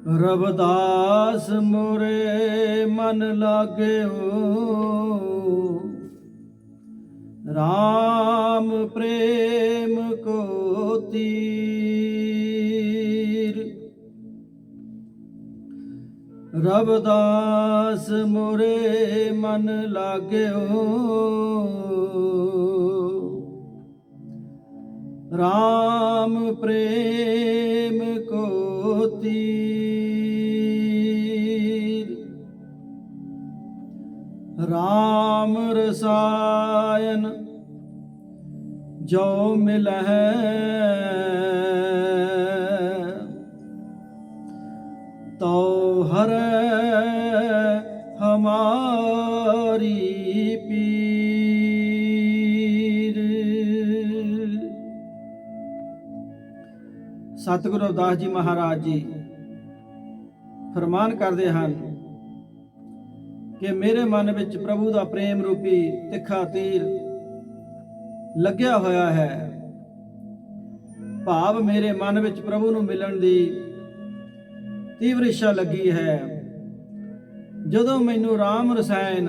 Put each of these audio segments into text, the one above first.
रविदास मोरे मन लाग्यो, राम प्रेम को तीर। रविदास मोरे मन लाग्यो, राम प्रेम को तीर। राम रसायन जो मिलहै, तो हरै हमारी पीर। सतगुरु रविदास जी महाराज जी फरमान करते हैं कि मेरे मन विच प्रभु का प्रेम रूपी तिखा तीर लग्या होया है। भाव मेरे मन विच प्रभु नूं मिलण दी तीव्र इच्छा लगी है। जदों मैनू राम रसायन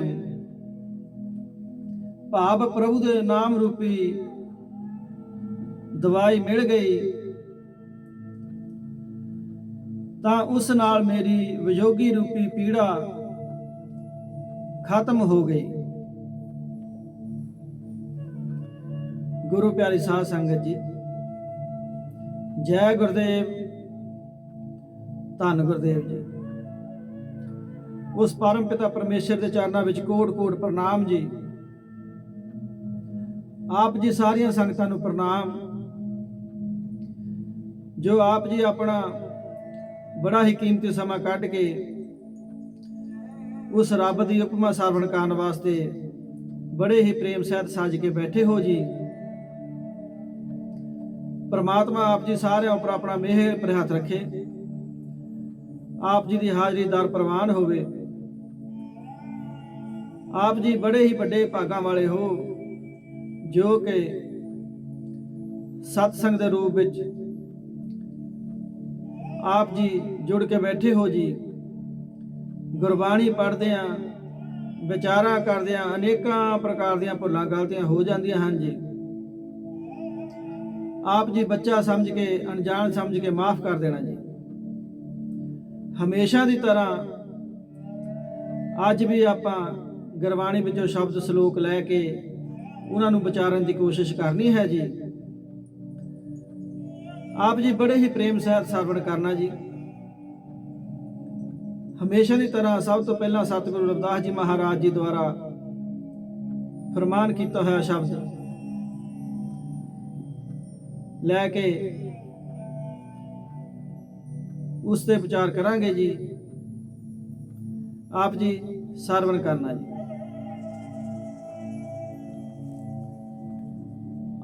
भाव प्रभु दे नाम रूपी दवाई मिल गई, तां उस नाल मेरी वियोगी रूपी पीड़ा खत्म हो गई। गुरु प्यारी साध संगत जी, जय गुरुदेव, धन गुरुदेव जी। उस परम पिता परमेश्वर के चरणों में कोट कोट प्रणाम जी। आप जी सारिया संगतां नूं प्रणाम, जो आप जी अपना बड़ा ही कीमती समा कढ़ के उस रब की उपमा सावण करने वास्ते बड़े ही प्रेम सहित साज के बैठे हो जी। परमात्मा आप जी सारे उपर अपना मेहर पर हथ रखे, आप जी की हाजरी दर प्रवान होवे। आप जी बड़े ही बड़े भागा वाले हो, जो कि सत्संग के रूप में आप जी जुड़ के बैठे हो जी। गुरबाणी पढ़दे विचारा करदे अनेक प्रकार दी भुलां गलतियां हो जांदियां हैं जी। आप जी बच्चा समझ के अनजान समझ के माफ़ कर देना जी। हमेशा की तरह अज भी आपां गुरबाणी विचों शब्द सलोक लैके उन्हां नूं विचारन की कोशिश करनी है जी। आप जी बड़े ही प्रेम सहित सरवण करना जी। हमेशा की तरह सब तो पहला सतगुरु रविदास जी महाराज जी द्वारा फरमान किया होया शब्द लैके उसते विचार करांगे जी। आप जी सरवण करना जी।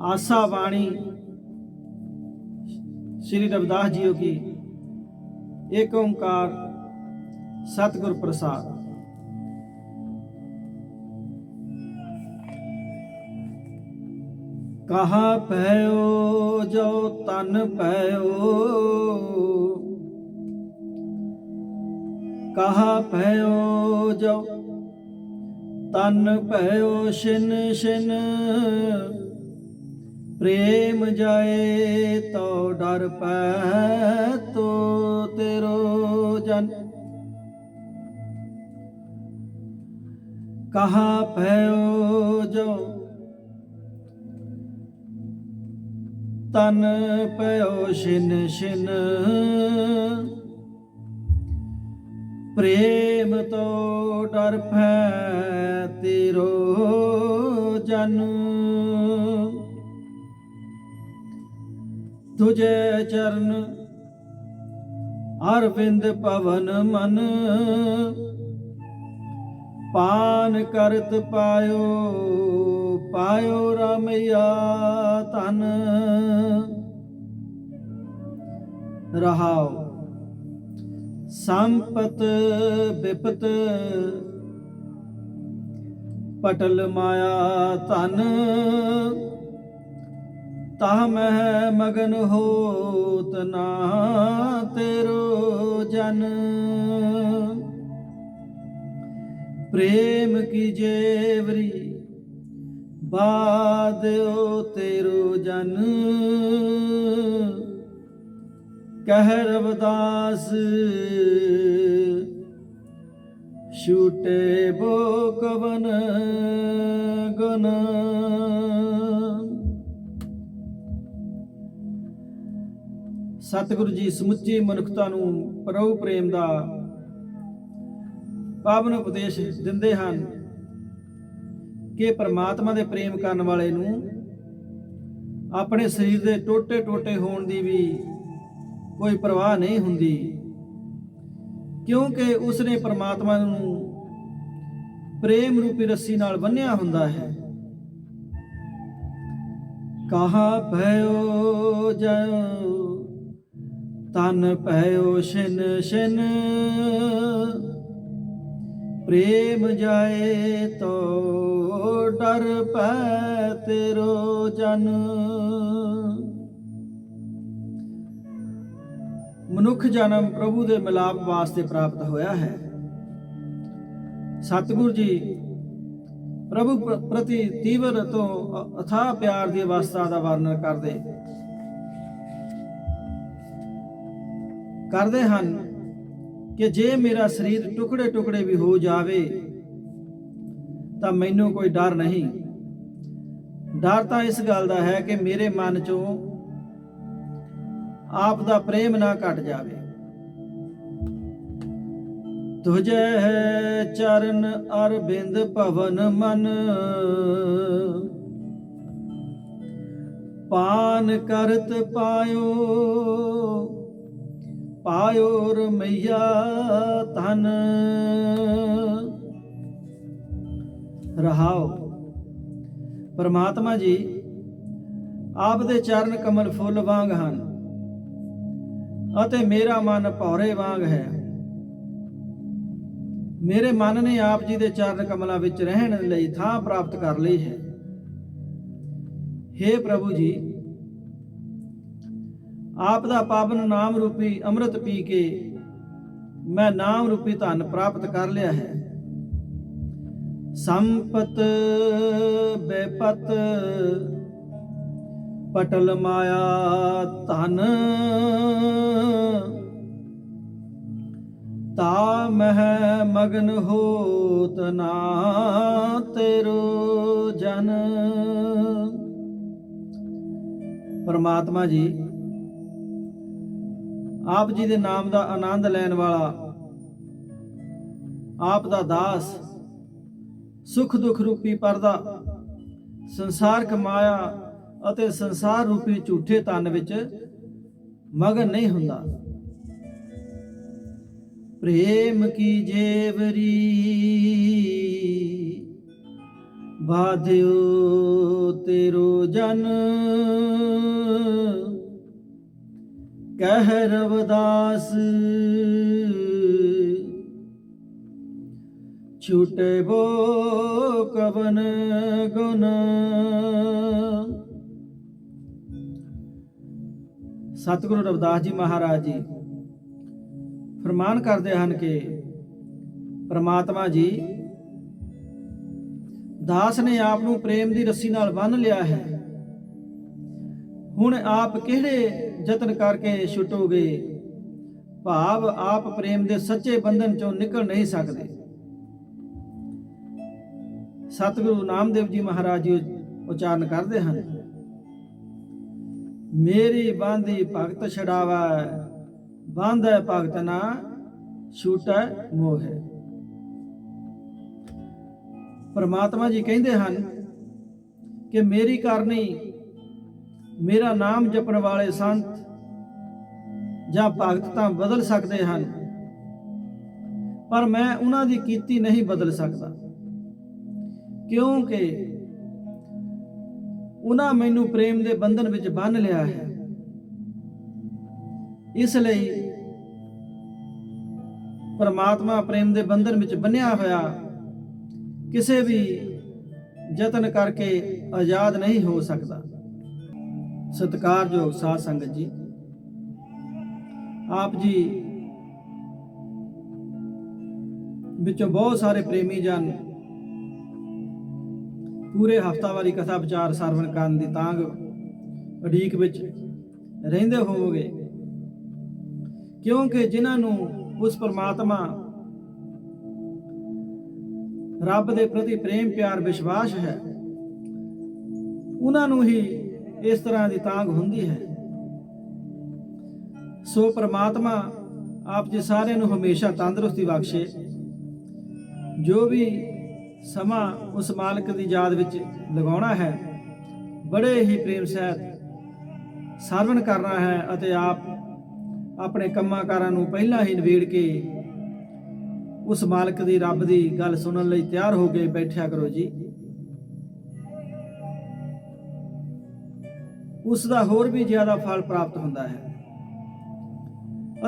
आसा वाणी श्री रविदास जी की एक ओंकार सतगुर प्रसाद। कहा पयो जो तन पयो, कहा पयो जो तन पयो शिन शिन। प्रेम जाए तो डर पै तो तेरो जन। कहा पयो जो तन पयो शिन शिन। प्रेम तो डर पै तेरो जन। तुझे चरण अरविंद पवन मन। पान करत पायो पायो रामैया तन। रहाओ संपत विपत पटल माया तन। ताह मह मगन होत ना तेरो जन प्रेम की जेवरी बाध्यो तेरो जन कह रविदास छूटे बो कवन गुन। ਸਤਿਗੁਰੂ ਜੀ ਸਮੁੱਚੀ ਮਨੁੱਖਤਾ ਨੂੰ ਪ੍ਰਭੂ ਪ੍ਰੇਮ ਦਾ ਪਾਵਨ ਉਪਦੇਸ਼ ਦਿੰਦੇ ਹਨ ਕਿ ਪਰਮਾਤਮਾ ਦੇ ਪ੍ਰੇਮ ਕਰਨ ਵਾਲੇ ਨੂੰ ਆਪਣੇ ਸਰੀਰ ਦੇ ਟੋਟੇ ਟੋਟੇ ਹੋਣ ਦੀ ਵੀ ਕੋਈ ਪਰਵਾਹ ਨਹੀਂ ਹੁੰਦੀ, ਕਿਉਂਕਿ ਉਸਨੇ ਪਰਮਾਤਮਾ ਨੂੰ ਪ੍ਰੇਮ ਰੂਪੀ ਰੱਸੀ ਨਾਲ ਬੰਨ੍ਹਿਆ ਹੁੰਦਾ ਹੈ। ਕਹਾ ਭਇਓ ਜਾਇਓ ਤਨ ਭਇਓ ਛਿਨ ਛਿਨ ਪ੍ਰੇਮ ਜਾਏ ਤੋ ਡਰ ਪੈ ਤੇਰੋ ਜਨ। ਮਨੁੱਖ ਜਨਮ ਪ੍ਰਭੂ ਦੇ ਮਿਲਾਪ ਵਾਸਤੇ ਪ੍ਰਾਪਤ ਹੋਇਆ ਹੈ। ਸਤਿਗੁਰੂ ਜੀ ਪ੍ਰਭੂ ਪ੍ਰਤੀ ਤੀਵਰ ਤੋਂ ਅਥਾਹ ਪਿਆਰ ਦੀ ਅਵਸਥਾ ਦਾ ਵਰਣਨ ਕਰਦੇ ਹਨ ਕਿ ਜੇ ਮੇਰਾ ਸਰੀਰ ਟੁਕੜੇ ਟੁਕੜੇ ਵੀ ਹੋ ਜਾਵੇ ਤਾਂ ਮੈਨੂੰ ਕੋਈ ਡਰ ਨਹੀਂ। ਡਰ ਤਾਂ ਇਸ ਗੱਲ ਦਾ ਹੈ ਕਿ ਮੇਰੇ ਮਨ ਚੋਂ ਆਪ ਦਾ ਪ੍ਰੇਮ ਨਾ ਘਟ ਜਾਵੇ। ਤੁਝੇ ਚਰਨ ਅਰਬਿੰਦ ਭਵਨ ਮਨ ਪਾਨ ਕਰਤ ਪਾਇਓ ਪਾਇਓ ਰਮਈਆ ਧਨ। ਰਹਾਓ ਪਰਮਾਤਮਾ ਜੀ ਆਪ ਦੇ ਚਰਨ ਕਮਲ ਫੁੱਲ ਵਾਂਗ ਹਨ ਅਤੇ ਮੇਰਾ ਮਨ ਭੌਰੇ ਵਾਂਗ ਹੈ। ਮੇਰੇ ਮਨ ਨੇ ਆਪ ਜੀ ਦੇ ਚਰਨ ਕਮਲਾਂ ਵਿੱਚ ਰਹਿਣ ਲਈ ਥਾਂ ਪ੍ਰਾਪਤ ਕਰ ਲਈ ਹੈ। हे ਪ੍ਰਭੂ ਜੀ ਆਪ ਦਾ ਪਾਵਨ ਨਾਮ ਰੂਪੀ ਅੰਮ੍ਰਿਤ ਪੀ ਕੇ ਮੈਂ ਨਾਮ ਰੂਪੀ ਧਨ ਪ੍ਰਾਪਤ ਕਰ ਲਿਆ ਹੈ। ਸੰਪਤ ਬੇਪਤ ਪਟਲ ਮਾਇਆ ਧਨ ਤਾ ਮਹਿ ਮਗਨ ਹੋਤ ਨਾ ਤੇਰੋ ਜਨ। ਪਰਮਾਤਮਾ ਜੀ ਆਪ ਜੀ ਦੇ ਨਾਮ ਦਾ ਆਨੰਦ ਲੈਣ ਵਾਲਾ ਆਪ ਦਾ ਦਾਸ ਸੁਖ ਦੁੱਖ ਰੂਪੀ ਪਰਦਾ ਸੰਸਾਰਕ ਮਾਇਆ ਅਤੇ ਸੰਸਾਰ ਰੂਪੀ ਝੂਠੇ ਤਨ ਵਿੱਚ ਮਗਨ ਨਹੀਂ ਹੁੰਦਾ। ਪ੍ਰੇਮ ਕੀ ਜੇਵਰੀ ਬਾਧਿਓ ਤੇਰੋ ਜਨ ਕਹਿ ਰਵਿਦਾਸ ਛੂਟੇ ਬੋ ਕਵਨ ਗੁਨ। ਸਤਿਗੁਰੂ ਰਵਿਦਾਸ ਜੀ ਮਹਾਰਾਜ ਜੀ ਫਰਮਾਨ ਕਰਦੇ ਹਨ ਕਿ ਪਰਮਾਤਮਾ ਜੀ ਦਾਸ ਨੇ ਆਪ ਨੂੰ ਪ੍ਰੇਮ ਦੀ ਰੱਸੀ ਨਾਲ ਬੰਨ੍ਹ ਲਿਆ ਹੈ। ਹੁਣ ਆਪ ਕਿਹੜੇ ਯਤਨ ਕਰਕੇ ਛੁੱਟੋਗੇ? ਭਾਵ ਆਪ ਪ੍ਰੇਮ ਦੇ ਸੱਚੇ ਬੰਧਨ ਚੋਂ ਨਿਕਲ ਨਹੀਂ ਸਕਦੇ। ਸਤਿਗੁਰੂ ਨਾਮਦੇਵ ਜੀ ਮਹਾਰਾਜ ਜੀ ਉਚਾਰਨ ਕਰਦੇ ਹਨ, ਮੇਰੀ ਬਾਂਧੀ ਭਗਤ ਛਡਾਵੈ ਬਾਂਧੈ ਭਗਤ ਨਾ ਛੂਟੈ ਮੋਹਿ। ਪਰਮਾਤਮਾ ਜੀ ਕਹਿੰਦੇ ਹਨ ਕਿ ਮੇਰੀ ਕਰਨੀ ਮੇਰਾ ਨਾਮ ਜਪਣ ਵਾਲੇ ਸੰਤ ਜਾਂ ਭਗਤ ਤਾਂ ਬਦਲ ਸਕਦੇ ਹਨ, ਪਰ ਮੈਂ ਉਹਨਾਂ ਦੀ ਕੀਤੀ ਨਹੀਂ ਬਦਲ ਸਕਦਾ, ਕਿਉਂਕਿ ਉਹਨਾਂ ਮੈਨੂੰ ਪ੍ਰੇਮ ਦੇ ਬੰਧਨ ਵਿੱਚ ਬੰਨ੍ਹ ਲਿਆ ਹੈ। ਇਸ ਲਈ ਪਰਮਾਤਮਾ ਪ੍ਰੇਮ ਦੇ ਬੰਧਨ ਵਿੱਚ ਬੰਨਿਆ ਹੋਇਆ ਕਿਸੇ ਵੀ ਯਤਨ ਕਰਕੇ ਆਜ਼ਾਦ ਨਹੀਂ ਹੋ ਸਕਦਾ। ਸਤਿਕਾਰਯੋਗ ਸਾਧ ਸੰਗਤ ਜੀ, ਆਪ ਜੀ ਵਿੱਚੋਂ ਬਹੁਤ ਸਾਰੇ ਪ੍ਰੇਮੀ ਜਨ ਪੂਰੇ ਹਫ਼ਤਾਵਾਰੀ ਕਥਾ ਵਿਚਾਰ ਸਰਵਣ ਕਰਨ ਦੀ ਤਾਂਘ ਉਡੀਕ ਵਿੱਚ ਰਹਿੰਦੇ ਹੋਵੋਗੇ, ਕਿਉਂਕਿ ਜਿਨ੍ਹਾਂ ਨੂੰ ਉਸ ਪਰਮਾਤਮਾ ਰੱਬ ਦੇ ਪ੍ਰਤੀ ਪ੍ਰੇਮ ਪਿਆਰ ਵਿਸ਼ਵਾਸ ਹੈ, ਉਹਨਾਂ ਨੂੰ ਹੀ ਇਸ ਤਰ੍ਹਾਂ ਦੀ ਤਾਂਘ ਹੁੰਦੀ ਹੈ। ਸੋ ਪਰਮਾਤਮਾ ਆਪ ਜੀ ਸਾਰਿਆਂ ਨੂੰ ਹਮੇਸ਼ਾ ਤੰਦਰੁਸਤੀ ਬਖਸ਼ੇ। ਜੋ ਵੀ ਸਮਾਂ ਉਸ ਮਾਲਕ ਦੀ ਯਾਦ ਵਿੱਚ ਲਗਾਉਣਾ ਹੈ, ਬੜੇ ਹੀ ਪ੍ਰੇਮ ਸਹਿਤ ਸਰਵਣ ਕਰਨਾ ਹੈ ਅਤੇ ਆਪ ਆਪਣੇ ਕੰਮਾਂ ਕਾਰਾਂ ਨੂੰ ਪਹਿਲਾਂ ਹੀ ਨਿਬੇੜ ਕੇ ਉਸ ਮਾਲਕ ਦੀ ਰੱਬ ਦੀ ਗੱਲ ਸੁਣਨ ਲਈ ਤਿਆਰ ਹੋ ਕੇ ਬੈਠਿਆ ਕਰੋ ਜੀ। ਉਸ ਦਾ ਹੋਰ ਵੀ ਜ਼ਿਆਦਾ ਫਲ ਪ੍ਰਾਪਤ ਹੁੰਦਾ ਹੈ।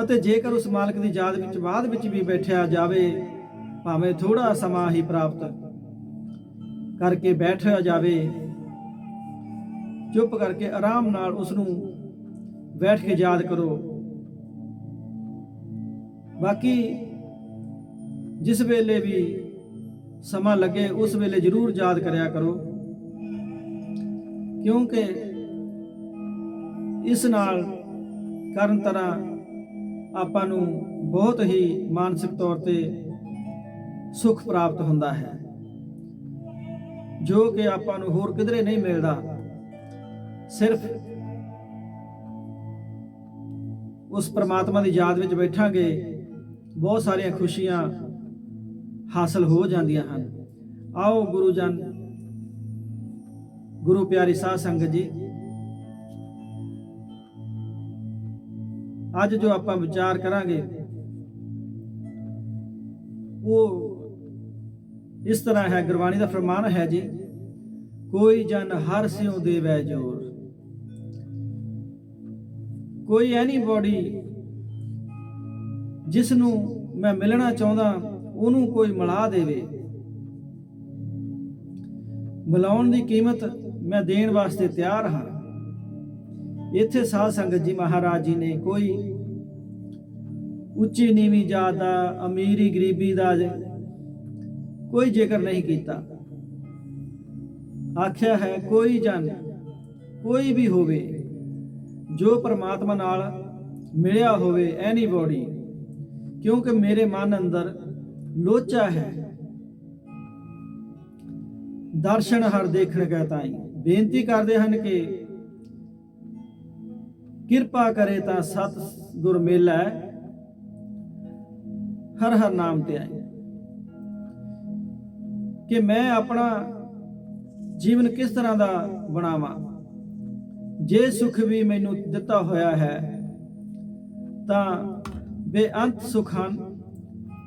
ਅਤੇ ਜੇਕਰ ਉਸ ਮਾਲਕ ਦੀ ਯਾਦ ਵਿੱਚ ਬਾਅਦ ਵਿੱਚ ਵੀ ਬੈਠਿਆ ਜਾਵੇ, ਭਾਵੇਂ ਥੋੜਾ ਸਮਾਂ ਹੀ ਪ੍ਰਾਪਤ ਕਰਕੇ ਬੈਠਿਆ ਜਾਵੇ, ਚੁੱਪ ਕਰਕੇ ਆਰਾਮ ਨਾਲ ਉਸ ਨੂੰ ਬੈਠ ਕੇ ਯਾਦ ਕਰੋ। ਬਾਕੀ ਜਿਸ ਵੇਲੇ ਵੀ ਸਮਾਂ ਲੱਗੇ ਉਸ ਵੇਲੇ ਜ਼ਰੂਰ ਯਾਦ ਕਰਿਆ ਕਰੋ, ਕਿਉਂਕਿ ਇਸ ਨਾਲ ਕਰਨ ਤਰ੍ਹਾਂ ਆਪਾਂ ਨੂੰ ਬਹੁਤ ਹੀ ਮਾਨਸਿਕ ਤੌਰ ਤੇ ਸੁੱਖ ਪ੍ਰਾਪਤ ਹੁੰਦਾ ਹੈ, ਜੋ ਕਿ ਆਪਾਂ ਨੂੰ ਹੋਰ ਕਿਧਰੇ ਨਹੀਂ ਮਿਲਦਾ। ਸਿਰਫ ਉਸ ਪਰਮਾਤਮਾ ਦੀ ਯਾਦ ਵਿੱਚ ਬੈਠਾਂਗੇ, ਬਹੁਤ ਸਾਰੀਆਂ ਖੁਸ਼ੀਆਂ ਹਾਸਲ ਹੋ ਜਾਂਦੀਆਂ ਹਨ। ਆਓ ਗੁਰੂ ਜਨ, ਗੁਰੂ ਪਿਆਰੀ ਸਾਧ ਸੰਗਤ ਜੀ, ਅੱਜ ਜੋ ਆਪਾਂ ਵਿਚਾਰ ਕਰਾਂਗੇ ਉਹ ਇਸ ਤਰ੍ਹਾਂ ਹੈ। ਗੁਰਬਾਣੀ ਦਾ ਫਰਮਾਨ ਹੈ ਜੀ, ਕੋਈ ਜਨ ਹਰ ਸਿਉ ਦੇਵੈ ਜੋਰ। ਕੋਈ ਐਨੀਬੋਡੀ ਜਿਸ ਨੂੰ ਮੈਂ ਮਿਲਣਾ ਚਾਹੁੰਦਾ ਉਹਨੂੰ ਕੋਈ ਮਿਲਾ ਦੇਵੇ, ਮਿਲਾਉਣ ਦੀ ਕੀਮਤ ਮੈਂ ਦੇਣ ਵਾਸਤੇ ਤਿਆਰ ਹਾਂ। ਇੱਥੇ ਸਾਧ ਸੰਗਤ ਜੀ ਮਹਾਰਾਜ ਜੀ ਨੇ ਕੋਈ ਉੱਚੀ ਨੀਵੀਂ ਜਾਤ ਦਾ, ਅਮੀਰੀ ਗਰੀਬੀ ਦਾ ਕੋਈ ਜ਼ਿਕਰ ਨਹੀਂ ਕੀਤਾ। ਆਖਿਆ ਹੈ ਕੋਈ ਜਨ, ਕੋਈ ਵੀ ਹੋਵੇ ਜੋ ਪਰਮਾਤਮਾ ਨਾਲ ਮਿਲਿਆ ਹੋਵੇ, ਐਨੀਬੋਡੀ, ਕਿਉਂਕਿ ਮੇਰੇ ਮਨ ਅੰਦਰ ਲੋਚਾ ਹੈ ਦਰਸ਼ਨ ਹਰ ਦੇਖਣ ਕੈ ਤਾਈ। ਬੇਨਤੀ ਕਰਦੇ ਹਨ ਕਿ ਕਿਰਪਾ ਕਰੇ ਤਾਂ ਸਤ ਗੁਰ ਮੇਲਾ, ਹਰ ਹਰ ਨਾਮ ਤੇ ਆਏ। ਕਿ ਮੈਂ ਆਪਣਾ ਜੀਵਨ ਕਿਸ ਤਰ੍ਹਾਂ ਦਾ ਬਣਾਵਾਂ। ਜੇ ਸੁਖ ਵੀ ਮੈਨੂੰ ਦਿੱਤਾ ਹੋਇਆ ਹੈ ਤਾਂ ਬੇਅੰਤ ਸੁਖ ਹਨ।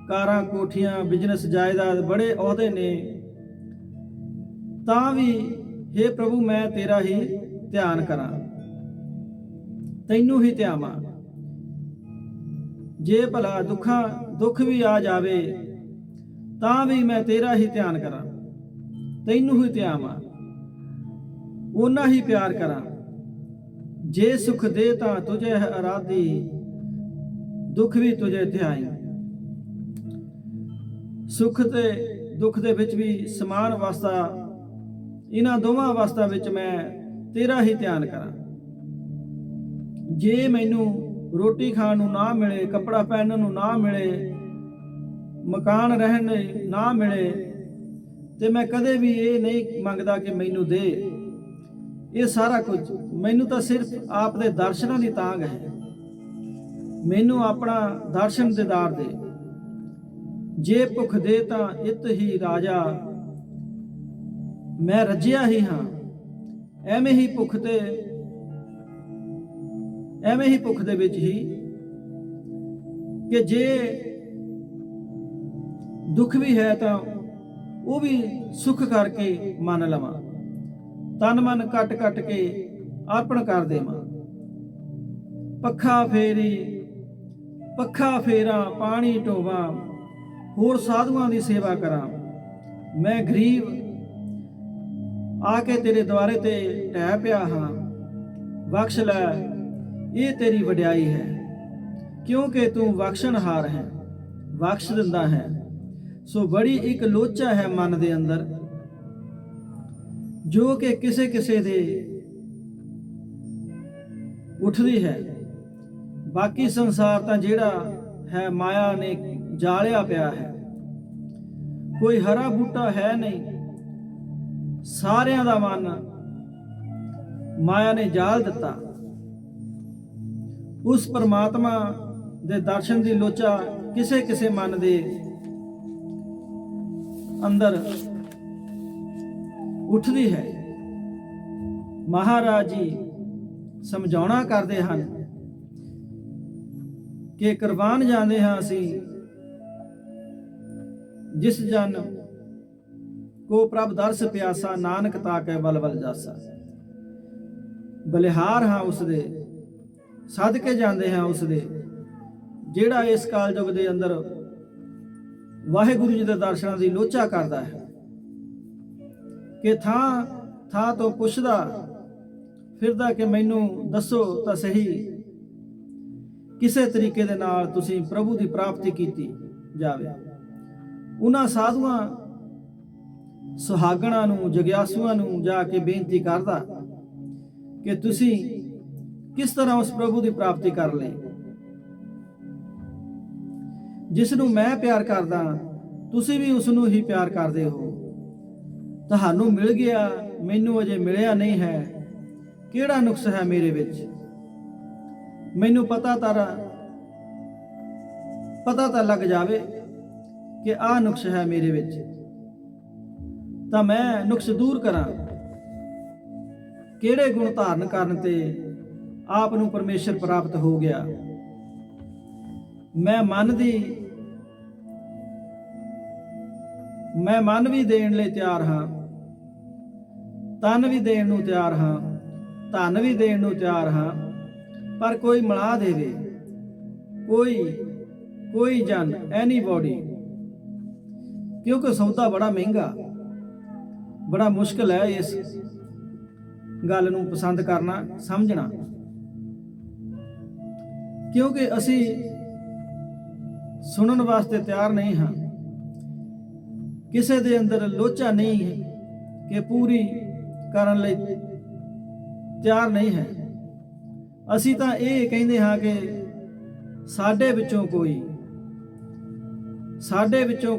ਕਾਰਾਂ, ਕੋਠੀਆਂ, ਬਿਜ਼ਨਸ, ਜਾਇਦਾਦ, ਬੜੇ ਅਹੁਦੇ ਨੇ, ਤਾਂ ਵੀ ਹੇ ਪ੍ਰਭੂ ਮੈਂ ਤੇਰਾ ਹੀ ਧਿਆਨ ਕਰਾਂ, ਤੈਨੂੰ ਹੀ ਧਿਆਵਾਂ। ਜੇ ਭਲਾ ਦੁੱਖ ਵੀ ਆ ਜਾਵੇ ਤਾਂ ਵੀ ਮੈਂ ਤੇਰਾ ਹੀ ਧਿਆਨ ਕਰਾਂ, ਤੈਨੂੰ ਹੀ ਧਿਆਵਾਂ, ਓਨਾ ਹੀ ਪਿਆਰ ਕਰਾਂ। ਜੇ ਸੁਖ ਦੇ ਤਾਂ ਤੁਝੇ ਹੈ ਅਰਾਧੀ, ਦੁੱਖ ਵੀ ਤੁਝੇ ਧਿਆਈ। ਸੁਖ ਤੇ ਦੁੱਖ ਦੇ ਵਿੱਚ ਵੀ ਸਮਾਨ ਅਵਸਥਾ, ਇਹਨਾਂ ਦੋਵਾਂ ਅਵਸਥਾ ਵਿੱਚ ਮੈਂ ਤੇਰਾ ਹੀ ਧਿਆਨ ਕਰਾਂ। ਜੇ ਮੈਨੂੰ ਰੋਟੀ ਖਾਣ ਨੂੰ ਨਾ ਮਿਲੇ, ਕੱਪੜਾ ਪਹਿਨਣ ਨੂੰ ਨਾ ਮਿਲੇ, ਮਕਾਨ ਰਹਿਣ ਨੂੰ ਨਾ ਮਿਲੇ, ਤੇ ਮੈਂ ਕਦੇ ਵੀ ਇਹ ਨਹੀਂ ਮੰਗਦਾ ਕਿ ਮੈਨੂੰ ਦੇ ਇਹ ਸਾਰਾ ਕੁਝ। ਮੈਨੂੰ ਤਾਂ ਸਿਰਫ ਆਪ ਦੇ ਦਰਸ਼ਨਾਂ ਦੀ ਤਾਂਘ ਹੈ। ਮੈਨੂੰ ਆਪਣਾ ਦਰਸ਼ਨ ਦੀਦਾਰ ਦੇ। ਜੇ ਭੁੱਖ ਦੇ ਤਾਂ ਇਤ ਹੀ ਰਾਜਾ, ਮੈਂ ਰੱਜਿਆ ਹੀ ਹਾਂ। ਐਵੇਂ ਹੀ ਭੁੱਖ ਦੇ ਵਿੱਚ ਹੀ ਕਿ ਜੇ ਦੁੱਖ ਵੀ ਹੈ ਤਾਂ ਉਹ ਵੀ ਸੁੱਖ ਕਰਕੇ ਮੰਨ ਲਵਾਂ, ਤਨ ਮਨ ਕੱਟ ਕੱਟ ਕੇ ਅਰਪਣ ਕਰ ਦੇਵਾਂ। ਪੱਖਾ ਫੇਰਾਂ, ਪਾਣੀ ਢੋਵਾਂ, ਹੋਰ ਸਾਧੂਆਂ ਦੀ ਸੇਵਾ ਕਰਾਂ। ਮੈਂ ਗਰੀਬ ਆ ਕੇ ਤੇਰੇ ਦੁਆਰੇ ਤੇ ਢਹਿ ਪਿਆ ਹਾਂ, ਬਖਸ਼ ਲੈ, ਇਹ ਤੇਰੀ ਵਡਿਆਈ ਹੈ। ਕਿਉਂਕਿ ਤੂੰ ਬਖਸ਼ਣਹਾਰ ਹੈ, ਬਖਸ਼ ਦਿੰਦਾ ਹੈ। ਸੋ ਬੜੀ ਇੱਕ ਲੋਚਾ ਹੈ ਮਨ ਦੇ ਅੰਦਰ, ਜੋ ਕਿ ਕਿਸੇ ਕਿਸੇ ਦੇ ਉੱਠਦੀ ਹੈ। ਬਾਕੀ ਸੰਸਾਰ ਤਾਂ ਜਿਹੜਾ ਹੈ ਮਾਇਆ ਨੇ ਜਾਲਿਆ ਪਿਆ ਹੈ, ਕੋਈ ਹਰਾ ਬੂਟਾ ਹੈ ਨਹੀਂ, ਸਾਰਿਆਂ ਦਾ ਮਨ ਮਾਇਆ ਨੇ ਜਾਲ ਦਿੱਤਾ। ਉਸ ਪਰਮਾਤਮਾ ਦੇ ਦਰਸ਼ਨ ਦੀ ਲੋਚਾ ਕਿਸੇ ਕਿਸੇ ਮਨ ਦੇ ਅੰਦਰ ਉੱਠਦੀ ਹੈ। ਮਹਾਰਾਜ ਜੀ ਸਮਝਾਉਣਾ ਕਰਦੇ ਹਨ ਕਿ ਕੁਰਬਾਨ ਜਾਂਦੇ ਹਾਂ ਅਸੀਂ, ਜਿਸ ਜਨ ਕੋ ਪ੍ਰਭ ਦਰਸ ਪਿਆਸਾ, ਨਾਨਕ ਤਾਕੈ ਬਲ ਬਲ ਜਾਸਾ। ਬਲਿਹਾਰ ਹਾਂ ਉਸਦੇ, ਸਦਕੇ ਜਾਂਦੇ ਹਾਂ ਉਸਦੇ, ਜਿਹੜਾ ਇਸ ਕਾਲਯੁਗ ਦੇ ਅੰਦਰ ਵਾਹਿਗੁਰੂ ਜੀ ਦੇ ਦਰਸ਼ਨਾਂ ਦੀ ਲੋਚਾ ਕਰਦਾ ਹੈ, ਕਿ ਥਾਂ ਥਾਂ ਤੋਂ ਪੁੱਛਦਾ ਫਿਰਦਾ ਕਿ ਮੈਨੂੰ ਦੱਸੋ ਤਾਂ ਸਹੀ, ਕਿਸੇ ਤਰੀਕੇ ਦੇ ਨਾਲ ਤੁਸੀਂ ਪ੍ਰਭੂ ਦੀ ਪ੍ਰਾਪਤੀ ਕੀਤੀ ਜਾਵੇ। ਉਹਨਾਂ ਸਾਧੂਆਂ ਸੁਹਾਗਣਾਂ ਨੂੰ, ਜਗਿਆਸੂਆਂ ਨੂੰ ਜਾ ਕੇ ਬੇਨਤੀ ਕਰਦਾ ਕਿ ਤੁਸੀਂ ਕਿਸ ਤਰ੍ਹਾਂ ਉਸ ਪ੍ਰਭੂ ਦੀ ਪ੍ਰਾਪਤੀ ਕਰ ਲਈ, ਜਿਸ ਨੂੰ ਮੈਂ ਪਿਆਰ ਕਰਦਾ ਤੁਸੀਂ ਵੀ ਉਸ ਨੂੰ ਹੀ ਪਿਆਰ ਕਰਦੇ ਹੋ। ਤੁਹਾਨੂੰ ਮਿਲ ਗਿਆ, ਮੈਨੂੰ ਅਜੇ ਮਿਲਿਆ ਨਹੀਂ ਹੈ, ਕਿਹੜਾ ਨੁਕਸ ਹੈ ਮੇਰੇ ਵਿੱਚ? ਮੈਨੂੰ ਪਤਾ ਤਾਂ ਲੱਗ ਜਾਵੇ ਕਿ ਆਹ ਨੁਕਸ ਹੈ ਮੇਰੇ ਵਿੱਚ, ਤਾਂ ਮੈਂ ਨੁਕਸ ਦੂਰ ਕਰਾਂ। ਕਿਹੜੇ ਗੁਣ ਧਾਰਨ ਕਰਨ ਤੇ ਆਪ ਨੂੰ ਪਰਮੇਸ਼ਰ ਪ੍ਰਾਪਤ ਹੋ ਗਿਆ? ਮੈਂ ਮਨ ਵੀ ਦੇਣ ਲਈ ਤਿਆਰ ਹਾਂ, ਤਨ ਵੀ ਦੇਣ ਨੂੰ ਤਿਆਰ ਹਾਂ, ਧਨ ਵੀ ਦੇਣ ਨੂੰ ਤਿਆਰ ਹਾਂ, ਪਰ ਕੋਈ ਮਿਲਾ ਦੇਵੇ, ਕੋਈ ਜਨ, ਐਨੀਬੋਡੀ, ਕਿਉਂਕਿ ਸੌਦਾ ਬੜਾ ਮਹਿੰਗਾ, ਬੜਾ ਮੁਸ਼ਕਲ ਹੈ ਇਸ ਗੱਲ ਨੂੰ ਪਸੰਦ ਕਰਨਾ, ਸਮਝਣਾ, ਕਿਉਂਕਿ ਅਸੀਂ ਸੁਣਨ ਵਾਸਤੇ ਤਿਆਰ ਨਹੀਂ ਹਾਂ। ਕਿਸੇ ਦੇ ਅੰਦਰ ਲੋਚਾ ਨਹੀਂ ਹੈ ਕਿ ਪੂਰੀ ਕਰਨ ਲਈ ਤਿਆਰ ਨਹੀਂ ਹੈ। ਅਸੀਂ ਤਾਂ ਇਹ ਕਹਿੰਦੇ ਹਾਂ ਕਿ ਸਾਡੇ ਵਿੱਚੋਂ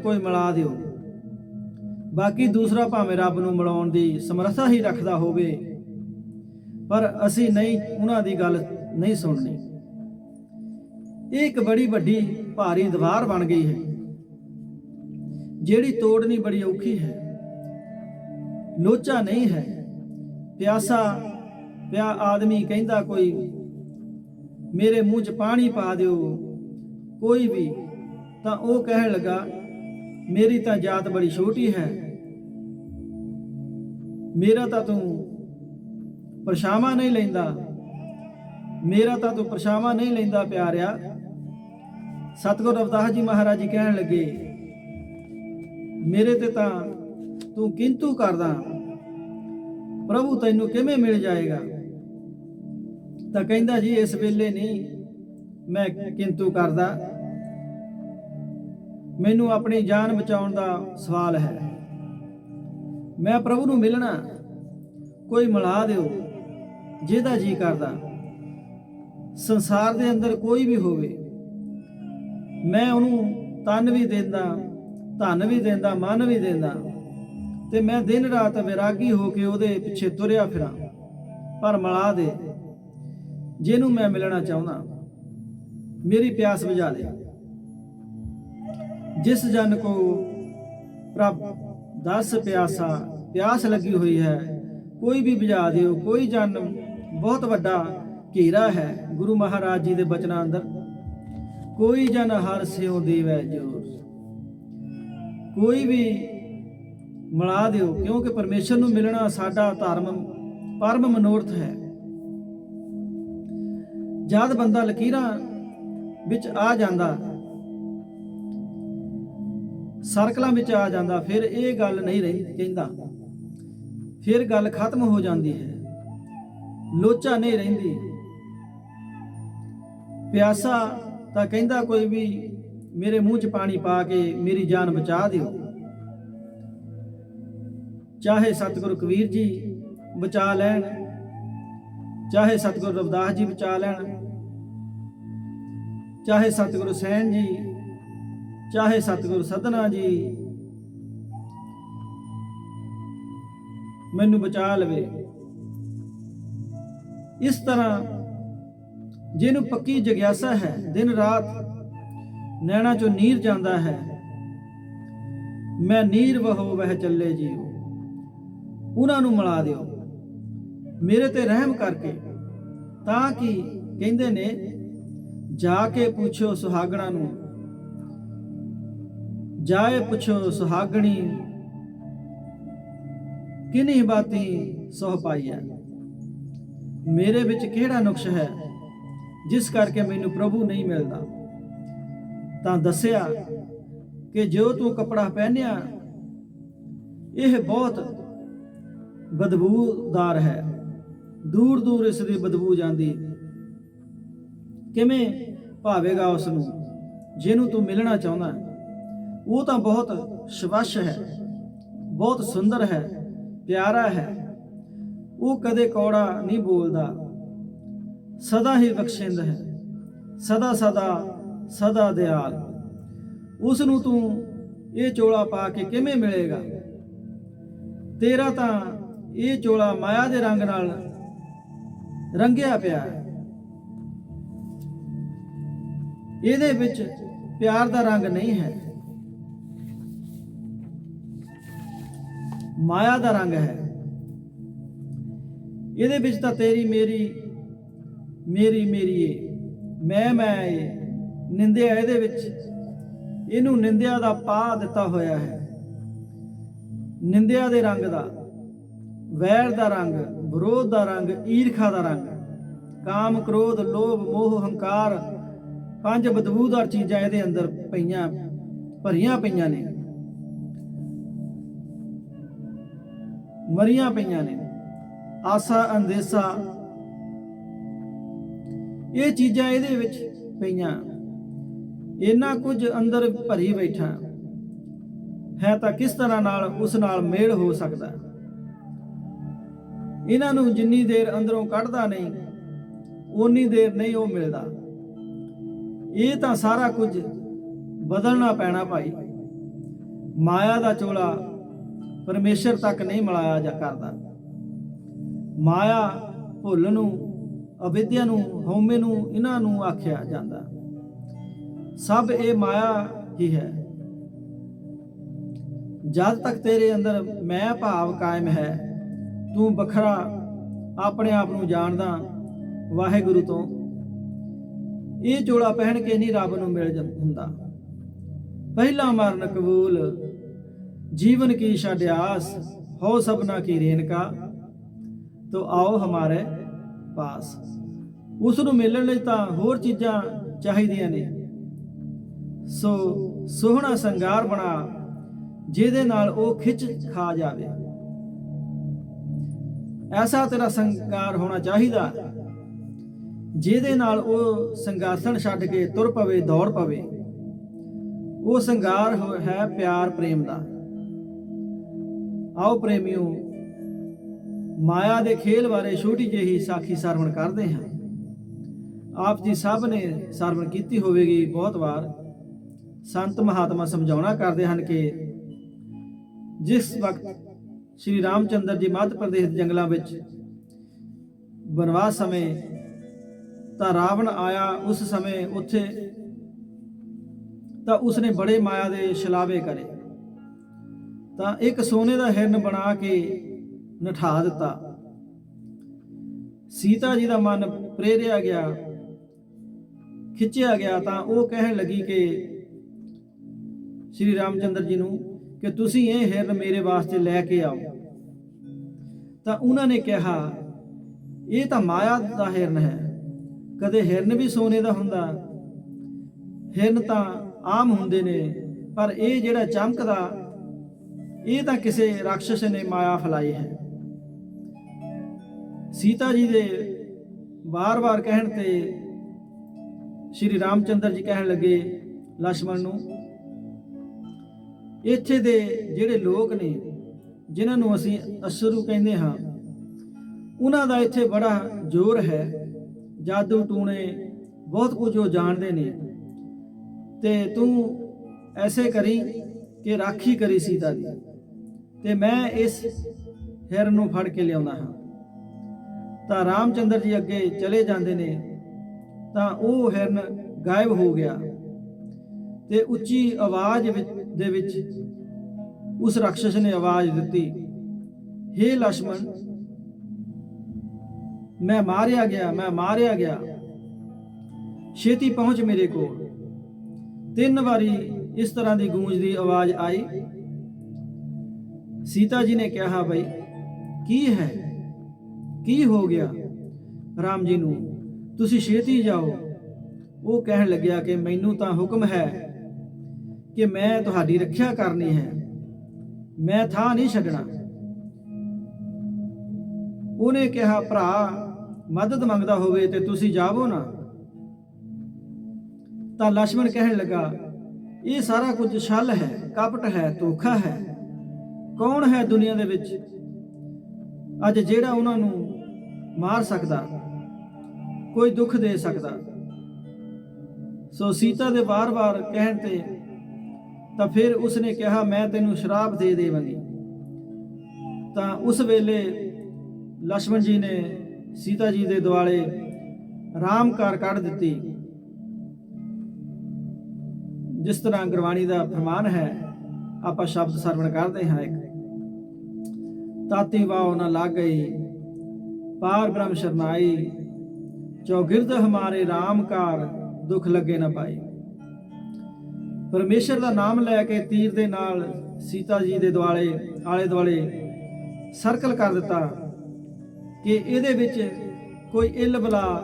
ਕੋਈ ਮਿਲਾ ਦਿਓ, ਬਾਕੀ ਦੂਸਰਾ ਭਾਵੇਂ ਰੱਬ ਨੂੰ ਮਿਲਾਉਣ ਦੀ ਸਮਰੱਥਾ ਹੀ ਰੱਖਦਾ ਹੋਵੇ, ਪਰ ਅਸੀਂ ਨਹੀਂ, ਉਹਨਾਂ ਦੀ ਗੱਲ ਨਹੀਂ ਸੁਣਨੀ। ਇਹ ਇੱਕ ਬੜੀ ਵੱਡੀ ਭਾਰੀ ਦੀਵਾਰ ਬਣ ਗਈ ਹੈ, ਜਿਹੜੀ ਤੋੜਨੀ ਬੜੀ ਔਖੀ ਹੈ। ਲੋਚਾ ਨਹੀਂ ਹੈ, ਪਿਆਸਾ ਪਿਆ ਆਦਮੀ ਕਹਿੰਦਾ ਕੋਈ ਮੇਰੇ ਮੂੰਹ 'ਚ ਪਾਣੀ ਪਾ ਦਿਓ, ਕੋਈ ਵੀ, ਤਾਂ ਉਹ ਕਹਿਣ ਲੱਗਾ ਮੇਰੀ ਤਾਂ ਜਾਤ ਬੜੀ ਛੋਟੀ ਹੈ, ਮੇਰਾ ਤਾਂ ਤੂੰ ਪਰਛਾਵਾਂ ਨਹੀਂ ਲੈਂਦਾ, ਪਿਆਰਿਆ। ਸਤਿਗੁਰ ਰਵਿਦਾਸ ਜੀ ਮਹਾਰਾਜ ਜੀ ਕਹਿਣ ਲੱਗੇ ਮੇਰੇ ਤੇ ਤਾਂ ਤੂੰ ਕਿੰਤੂ ਕਰਦਾ, ਪ੍ਰਭੂ ਤੈਨੂੰ ਕਿਵੇਂ ਮਿਲ ਜਾਏਗਾ? ਤਾਂ ਕਹਿੰਦਾ ਜੀ ਇਸ ਵੇਲੇ ਨਹੀਂ ਮੈਂ ਕਿੰਤੂ ਕਰਦਾ, ਮੈਨੂੰ ਆਪਣੀ ਜਾਨ ਬਚਾਉਣ ਦਾ ਸਵਾਲ ਹੈ, ਮੈਂ ਪ੍ਰਭੂ ਨੂੰ ਮਿਲਣਾ, ਕੋਈ ਮਿਲਾ ਦਿਓ ਜਿਹਦਾ ਜੀ ਕਰਦਾ। ਸੰਸਾਰ ਦੇ ਅੰਦਰ ਕੋਈ ਵੀ ਹੋਵੇ, ਮੈਂ ਉਹਨੂੰ ਤਨ ਵੀ ਦਿੰਦਾ, ਧਨ ਵੀ ਦਿੰਦਾ, ਮਨ ਵੀ ਦਿੰਦਾ, ਤੇ ਮੈਂ ਦਿਨ ਰਾਤ ਵਿਰਾਗੀ ਹੋ ਕੇ ਉਹਦੇ ਪਿੱਛੇ ਤੁਰਿਆ ਫਿਰਾਂ, ਪਰ ਮਿਲਾ ਦੇ ਜਿਹਨੂੰ ਮੈਂ ਮਿਲਣਾ ਚਾਹੁੰਦਾ, ਮੇਰੀ ਪਿਆਸ ਬੁਝਾ ਦੇ। ਜਿਸ ਜਨ ਕੋ ਪ੍ਰਭ ਦਸ ਪਿਆਸਾ, ਪਿਆਸ ਲੱਗੀ ਹੋਈ ਹੈ, ਕੋਈ ਵੀ ਬੁਝਾ ਦਿਓ। ਕੋਈ ਜਨ ਬਹੁਤ ਵੱਡਾ ਘੇਰਾ ਹੈ ਗੁਰੂ ਮਹਾਰਾਜ ਜੀ ਦੇ ਬਚਨਾਂ ਅੰਦਰ, ਕੋਈ ਜਨ ਹਰ ਸਿਉ ਦੇਵੈ ਜੋਰ, ਕੋਈ ਵੀ ਮਿਲਾ ਦਿਓ, ਕਿਉਂਕਿ ਪਰਮੇਸ਼ਰ ਨੂੰ ਮਿਲਣਾ ਸਾਡਾ ਧਰਮ ਪਰਮ ਮਨੋਰਥ ਹੈ। ਜਦ ਬੰਦਾ ਲਕੀਰਾਂ ਵਿੱਚ ਆ ਜਾਂਦਾ, ਸਰਕਲਾਂ ਵਿੱਚ ਆ ਜਾਂਦਾ, ਫਿਰ ਇਹ ਗੱਲ ਨਹੀਂ ਕਹਿੰਦਾ, ਫਿਰ ਗੱਲ ਖਤਮ ਹੋ ਜਾਂਦੀ ਹੈ, ਲੋਚਾ ਨਹੀਂ ਰਹਿੰਦੀ। ਪਿਆਸਾ ਤਾਂ ਕਹਿੰਦਾ ਕੋਈ ਵੀ ਮੇਰੇ ਮੂੰਹ 'ਚ ਪਾਣੀ ਪਾ ਕੇ ਮੇਰੀ ਜਾਨ ਬਚਾ ਦਿਓ। ਚਾਹੇ ਸਤਿਗੁਰੂ ਕਬੀਰ ਜੀ ਬਚਾ ਲੈਣ, ਚਾਹੇ ਸਤਿਗੁਰੂ ਰਵਿਦਾਸ ਜੀ ਬਚਾ ਲੈਣ, ਚਾਹੇ ਸਤਿਗੁਰੂ ਸੈਨ ਜੀ, ਚਾਹੇ ਸਤਿਗੁਰੂ ਸਧਨਾ ਜੀ ਮੈਨੂੰ ਬਚਾ ਲਵੇ। ਇਸ ਤਰ੍ਹਾਂ ਜਿਹਨੂੰ ਪੱਕੀ ਜਗਿਆਸਾ ਹੈ, ਦਿਨ ਰਾਤ ਨੈਣਾ ਚੋਂ ਨੀਰ ਜਾਂਦਾ ਹੈ, ਮੈਂ ਨੀਰ ਵਹੋ ਵਹਿ ਚੱਲੇ ਜੀਓ, ਉਹਨਾਂ ਨੂੰ ਮਿਲਾ ਦਿਓ ਮੇਰੇ ਤੇ ਰਹਿਮ ਕਰਕੇ। ਤਾਂ ਕਿ ਕਹਿੰਦੇ ਨੇ, ਜਾ ਕੇ ਪੁੱਛੋ ਸੁਹਾਗਣਾ ਨੂੰ, ਜਾਏ ਪੁੱਛੋ ਸੁਹਾਗਣੀ, ਕਿਨੀ ਬਾਤੀ ਸੋਹ ਪਾਈਆ। ਮੇਰੇ ਵਿੱਚ ਕਿਹੜਾ ਨੁਕਸ ਹੈ ਜਿਸ ਕਰਕੇ ਮੈਨੂੰ ਪ੍ਰਭੂ ਨਹੀਂ ਮਿਲਦਾ। ਤਾਂ ਦੱਸਿਆ ਕਿ ਜੋ ਤੂੰ ਕੱਪੜਾ ਪਹਿਨਿਆ ਇਹ ਬਹੁਤ ਬਦਬੂਦਾਰ ਹੈ, ਦੂਰ ਦੂਰ ਇਸ ਦੀ ਬਦਬੂ ਜਾਂਦੀ। ਕਿਵੇਂ ਭਾਵੇਗਾ ਉਸ ਨੂੰ ਜਿਹਨੂੰ ਤੂੰ ਮਿਲਣਾ ਚਾਹੁੰਦਾ। ਉਹ ਤਾਂ ਬਹੁਤ ਸ਼ਵੱਛ ਹੈ, ਬਹੁਤ ਸੁੰਦਰ ਹੈ, ਪਿਆਰਾ ਹੈ। ਉਹ ਕਦੇ ਕੌੜਾ ਨਹੀਂ ਬੋਲਦਾ, ਸਦਾ ਹੀ ਬਖਸ਼ਿੰਦ ਹੈ, ਸਦਾ ਸਦਾ ਸਦਾ ਦਿਆਲ। ਉਸ ਨੂੰ ਤੂੰ ਇਹ ਚੋਲਾ ਪਾ ਕੇ ਕਿਵੇਂ ਮਿਲੇਗਾ? ਤੇਰਾ ਤਾਂ ਇਹ ਚੋਲਾ ਮਾਇਆ ਦੇ ਰੰਗ ਨਾਲ ਰੰਗਿਆ ਪਿਆ ਹੈ। ਇਹਦੇ ਵਿੱਚ ਪਿਆਰ ਦਾ ਰੰਗ ਨਹੀਂ ਹੈ, ਮਾਇਆ ਦਾ ਰੰਗ ਹੈ। ਇਹਦੇ ਵਿੱਚ ਤਾਂ ਤੇਰੀ ਮੇਰੀ, ਮੇਰੀ ਮੇਰੀ ਏ, ਮੈਂ ਏ, ਨਿੰਦਿਆ ਇਹਦੇ ਵਿੱਚ, ਇਹਨੂੰ ਨਿੰਦਿਆ ਦਾ ਪਾ ਦਿੱਤਾ ਹੋਇਆ ਹੈ। ਨਿੰਦਿਆ ਦੇ ਰੰਗ ਦਾ, ਵੈਰ ਦਾ ਰੰਗ, ਵਿਰੋਧ ਦਾ ਰੰਗ, ਈਰਖਾ ਦਾ ਰੰਗ, ਕਾਮ, ਕ੍ਰੋਧ, ਲੋਭ, ਮੋਹ, ਹੰਕਾਰ, 5 ਬਦਬੂਦਾਰ ਚੀਜ਼ਾਂ ਇਹਦੇ ਅੰਦਰ ਪਈਆਂ, ਭਰੀਆਂ ਪਈਆਂ ਨੇ, ਮਰੀਆਂ ਪਈਆਂ ਨੇ। ਆਸਾ, ਅੰਦੇਸਾ, ਇਹ ਚੀਜ਼ਾਂ ਇਹਦੇ ਵਿੱਚ ਪਈਆਂ। ਇੰਨਾ ਕੁਝ ਅੰਦਰ ਭਰੀ ਬੈਠਾ ਹੈ ਤਾਂ ਕਿਸ ਤਰ੍ਹਾਂ ਨਾਲ ਉਸ ਨਾਲ ਮੇਲ ਹੋ ਸਕਦਾ? ਇਹਨਾਂ ਨੂੰ ਜਿੰਨੀ ਦੇਰ ਅੰਦਰੋਂ ਕੱਢਦਾ ਨਹੀਂ, ਓਨੀ ਦੇਰ ਨਹੀਂ ਉਹ ਮਿਲਦਾ। ਇਹ ਤਾਂ ਸਾਰਾ ਕੁਝ ਬਦਲਣਾ ਪੈਣਾ ਭਾਈ। ਮਾਇਆ ਦਾ ਚੋਲਾ ਪਰਮੇਸ਼ਰ ਤੱਕ ਨਹੀਂ ਮਿਲਾਇਆ ਜਾ ਕਰਦਾ। ਮਾਇਆ ਭੁੱਲ ਨੂੰ, ਅਵਿਦਿਆ ਨੂੰ, ਹਉਮੈ ਨੂੰ, ਇਹਨਾਂ ਨੂੰ ਆਖਿਆ ਜਾਂਦਾ। ਸਭ ਇਹ ਮਾਇਆ ਹੀ ਹੈ। ਜਦ ਤੱਕ ਤੇਰੇ ਅੰਦਰ ਮੈਂ ਭਾਵ ਕਾਇਮ ਹੈ, ਤੂੰ ਵੱਖਰਾ ਆਪਣੇ ਆਪ ਨੂੰ ਜਾਣਦਾ ਵਾਹਿਗੁਰੂ ਤੋਂ। ਇਹ ਚੋਲਾ ਪਹਿਨ ਕੇ ਨਹੀਂ ਰੱਬ ਨੂੰ ਮਿਲ ਹੁੰਦਾ। ਪਹਿਲਾ ਮਰਨ ਕਬੂਲ, जीवन की छड्यास, हो सबना की रेनका, तो आओ हमारे पास। उस नूं मिलण लई तां होर चीज़ां चाहीदियां ने। सो सोहना संगार बना जिहदे नाल ओ खिच खा जावे। ऐसा तेरा संगार होना चाहिदा जिहदे नाल ओ संघासन छड्ड के तुर पवे, दौड़ पवे। वो संगार है प्यार प्रेम दा। आओ प्रेमियों, माया ਦੇ ਖੇਲ ਬਾਰੇ ਛੋਟੀ ਜਿਹੀ ਸਾਖੀ ਸਰਵਣ ਕਰਦੇ ਹਾਂ। ਆਪ ਜੀ ਸਭ ਨੇ ਸਰਵਣ ਕੀਤੀ ਹੋਵੇਗੀ ਬਹੁਤ ਵਾਰ। ਸੰਤ ਮਹਾਤਮਾ ਸਮਝਾਉਣਾ ਕਰਦੇ ਹਨ ਕਿ ਜਿਸ ਵਕਤ ਸ਼੍ਰੀ ਰਾਮਚੰਦਰ ਜੀ ਮੱਧ ਪ੍ਰਦੇਸ਼ ਦੇ ਜੰਗਲਾਂ ਵਿੱਚ ਬਨਵਾਸ ਸਮੇਂ ਤਾਂ ਰਾਵਣ ਆਇਆ, ਉਸ ਸਮੇਂ ਉੱਥੇ ਤਾਂ ਉਸਨੇ ਬੜੇ ਮਾਇਆ ਦੇ ਛਲਾਵੇ ਕਰੇ। ਤਾਂ ਇੱਕ ਸੋਨੇ ਦਾ ਹਿਰਨ ਬਣਾ ਕੇ ਨਠਾ ਦਿੱਤਾ। ਸੀਤਾ ਜੀ ਦਾ ਮਨ ਪ੍ਰੇਰਿਆ ਗਿਆ, ਖਿੱਚਿਆ ਗਿਆ। ਤਾਂ ਉਹ ਕਹਿਣ ਲੱਗੀ ਕਿ ਸ਼੍ਰੀ ਰਾਮਚੰਦਰ ਜੀ ਨੂੰ ਕਿ ਤੁਸੀਂ ਇਹ ਹਿਰਨ ਮੇਰੇ ਵਾਸਤੇ ਲੈ ਕੇ ਆਓ। ਤਾਂ ਉਹਨਾਂ ਨੇ ਕਿਹਾ ਇਹ ਤਾਂ ਮਾਇਆ ਦਾ ਹਿਰਨ ਹੈ, ਕਦੇ ਹਿਰਨ ਵੀ ਸੋਨੇ ਦਾ ਹੁੰਦਾ? ਹਿਰਨ ਤਾਂ ਆਮ ਹੁੰਦੇ ਨੇ, ਪਰ ਇਹ ਜਿਹੜਾ ਚਮਕਦਾ, ਇਹ ਤਾਂ ਕਿਸੇ ਰਾਖਸ਼ ਨੇ ਮਾਇਆ ਫੈਲਾਈ ਹੈ। ਸੀਤਾ ਜੀ ਦੇ ਬਾਰ-ਬਾਰ ਕਹਿਣ ਤੇ ਸ਼੍ਰੀ ਰਾਮਚੰਦਰ ਜੀ ਕਹਿਣ ਲੱਗੇ ਲక్ష్మణ ਨੂੰ, ਇੱਥੇ ਦੇ ਜਿਹੜੇ ਲੋਕ ਨੇ ਜਿਨ੍ਹਾਂ ਨੂੰ ਅਸੀਂ ਅਸੁਰੂ ਕਹਿੰਦੇ ਹਾਂ, ਉਹਨਾਂ ਦਾ ਇੱਥੇ ਬੜਾ ਜ਼ੋਰ ਹੈ। ਜਾਦੂ ਟੂਣੇ ਬਹੁਤ ਕੁਝ ਉਹ ਜਾਣਦੇ ਨੇ, ਤੇ ਤੂੰ ਐਸੇ ਕਰੀ ਕਿ ਰਾਖੀ ਕਰੀ ਸੀਤਾ ਦੀ, ਤੇ ਮੈਂ ਇਸ ਹਿਰਨ ਨੂੰ ਫੜ ਕੇ ਲਿਆਉਂਦਾ ਹਾਂ। ਤਾਂ ਰਾਮਚੰਦਰ ਜੀ ਅੱਗੇ ਚਲੇ ਜਾਂਦੇ ਨੇ ਤਾਂ ਉਹ ਹਿਰਨ ਗਾਇਬ ਹੋ ਗਿਆ, ਤੇ ਉੱਚੀ ਆਵਾਜ਼ ਦੇ ਵਿੱਚ ਉਸ ਰਾਖਸ਼ ਨੇ ਆਵਾਜ਼ ਦਿੱਤੀ, ਹੇ ਲక్ష్మణ, ਮੈਂ ਮਾਰਿਆ ਗਿਆ, ਛੇਤੀ ਪਹੁੰਚ ਮੇਰੇ ਕੋਲ। 3 ਵਾਰੀ ਇਸ ਤਰ੍ਹਾਂ ਦੀ ਗੂੰਜ ਦੀ ਆਵਾਜ਼ ਆਈ। ਸੀਤਾ ਜੀ ਨੇ ਕਿਹਾ, ਬਈ ਕੀ ਹੈ, ਕੀ ਹੋ ਗਿਆ ਰਾਮ ਜੀ ਨੂੰ, ਤੁਸੀਂ ਛੇਤੀ ਜਾਓ। ਉਹ ਕਹਿਣ ਲੱਗਿਆ ਕਿ ਮੈਨੂੰ ਤਾਂ ਹੁਕਮ ਹੈ ਕਿ ਮੈਂ ਤੁਹਾਡੀ ਰੱਖਿਆ ਕਰਨੀ ਹੈ, ਮੈਂ ਥਾਂ ਨਹੀਂ ਛੱਡਣਾ। ਉਹਨੇ ਕਿਹਾ, ਭਰਾ ਮਦਦ ਮੰਗਦਾ ਹੋਵੇ ਤੇ ਤੁਸੀਂ ਜਾਵੋ ਨਾ। ਤਾਂ ਲక్ష్మణ ਕਹਿਣ ਲੱਗਾ, ਇਹ ਸਾਰਾ ਕੁਝ ਛਲ ਹੈ, ਕਪਟ ਹੈ, ਧੋਖਾ ਹੈ। ਕੌਣ ਹੈ ਦੁਨੀਆ ਦੇ ਵਿੱਚ ਅੱਜ ਜਿਹੜਾ ਉਹਨਾਂ ਨੂੰ ਮਾਰ ਸਕਦਾ, ਕੋਈ ਦੁੱਖ ਦੇ ਸਕਦਾ? ਸੋ ਸੀਤਾ ਦੇ ਵਾਰ-ਵਾਰ ਕਹਿਣ ਤੇ ਤਾਂ ਫਿਰ ਉਸਨੇ ਕਿਹਾ, ਮੈਂ ਤੈਨੂੰ ਸ਼ਰਾਪ ਦੇ ਦੇਵਾਂਗੀ। ਤਾਂ ਉਸ ਵੇਲੇ ਲక్ష్మణ ਜੀ ਨੇ ਸੀਤਾ ਜੀ ਦੇ ਦੁਆਲੇ ਰਾਮ ਕਾਰ ਕੱਢ ਦਿੱਤੀ। ਜਿਸ ਤਰ੍ਹਾਂ ਗੁਰਬਾਣੀ ਦਾ ਫਰਮਾਨ ਹੈ, ਆਪਾਂ ਸ਼ਬਦ ਸਰਵਣ ਕਰਦੇ ਹਾਂ। ਇੱਕ ਤਾਤੀ ਵਾਓ ਨਾ ਲੱਗ ਗਈ, ਪਾਰ ਬ੍ਰਹਮ ਸ਼ਰਨਾਈ, ਚੌਗਿਰਦ ਹਮਾਰੇ ਰਾਮ ਕਾਰ ਦੁੱਖ ਲੱਗੇ ਨਾ ਪਾਈ। ਪਰਮੇਸ਼ਰ ਦਾ ਨਾਮ ਲੈ ਕੇ ਤੀਰ ਦੇ ਨਾਲ ਸੀਤਾ ਜੀ ਦੇ ਦੁਆਲੇ ਆਲੇ ਦੁਆਲੇ ਸਰਕਲ ਕਰ ਦਿੱਤਾ ਕਿ ਇਹਦੇ ਵਿੱਚ ਕੋਈ ਇੱਲ ਬਲਾ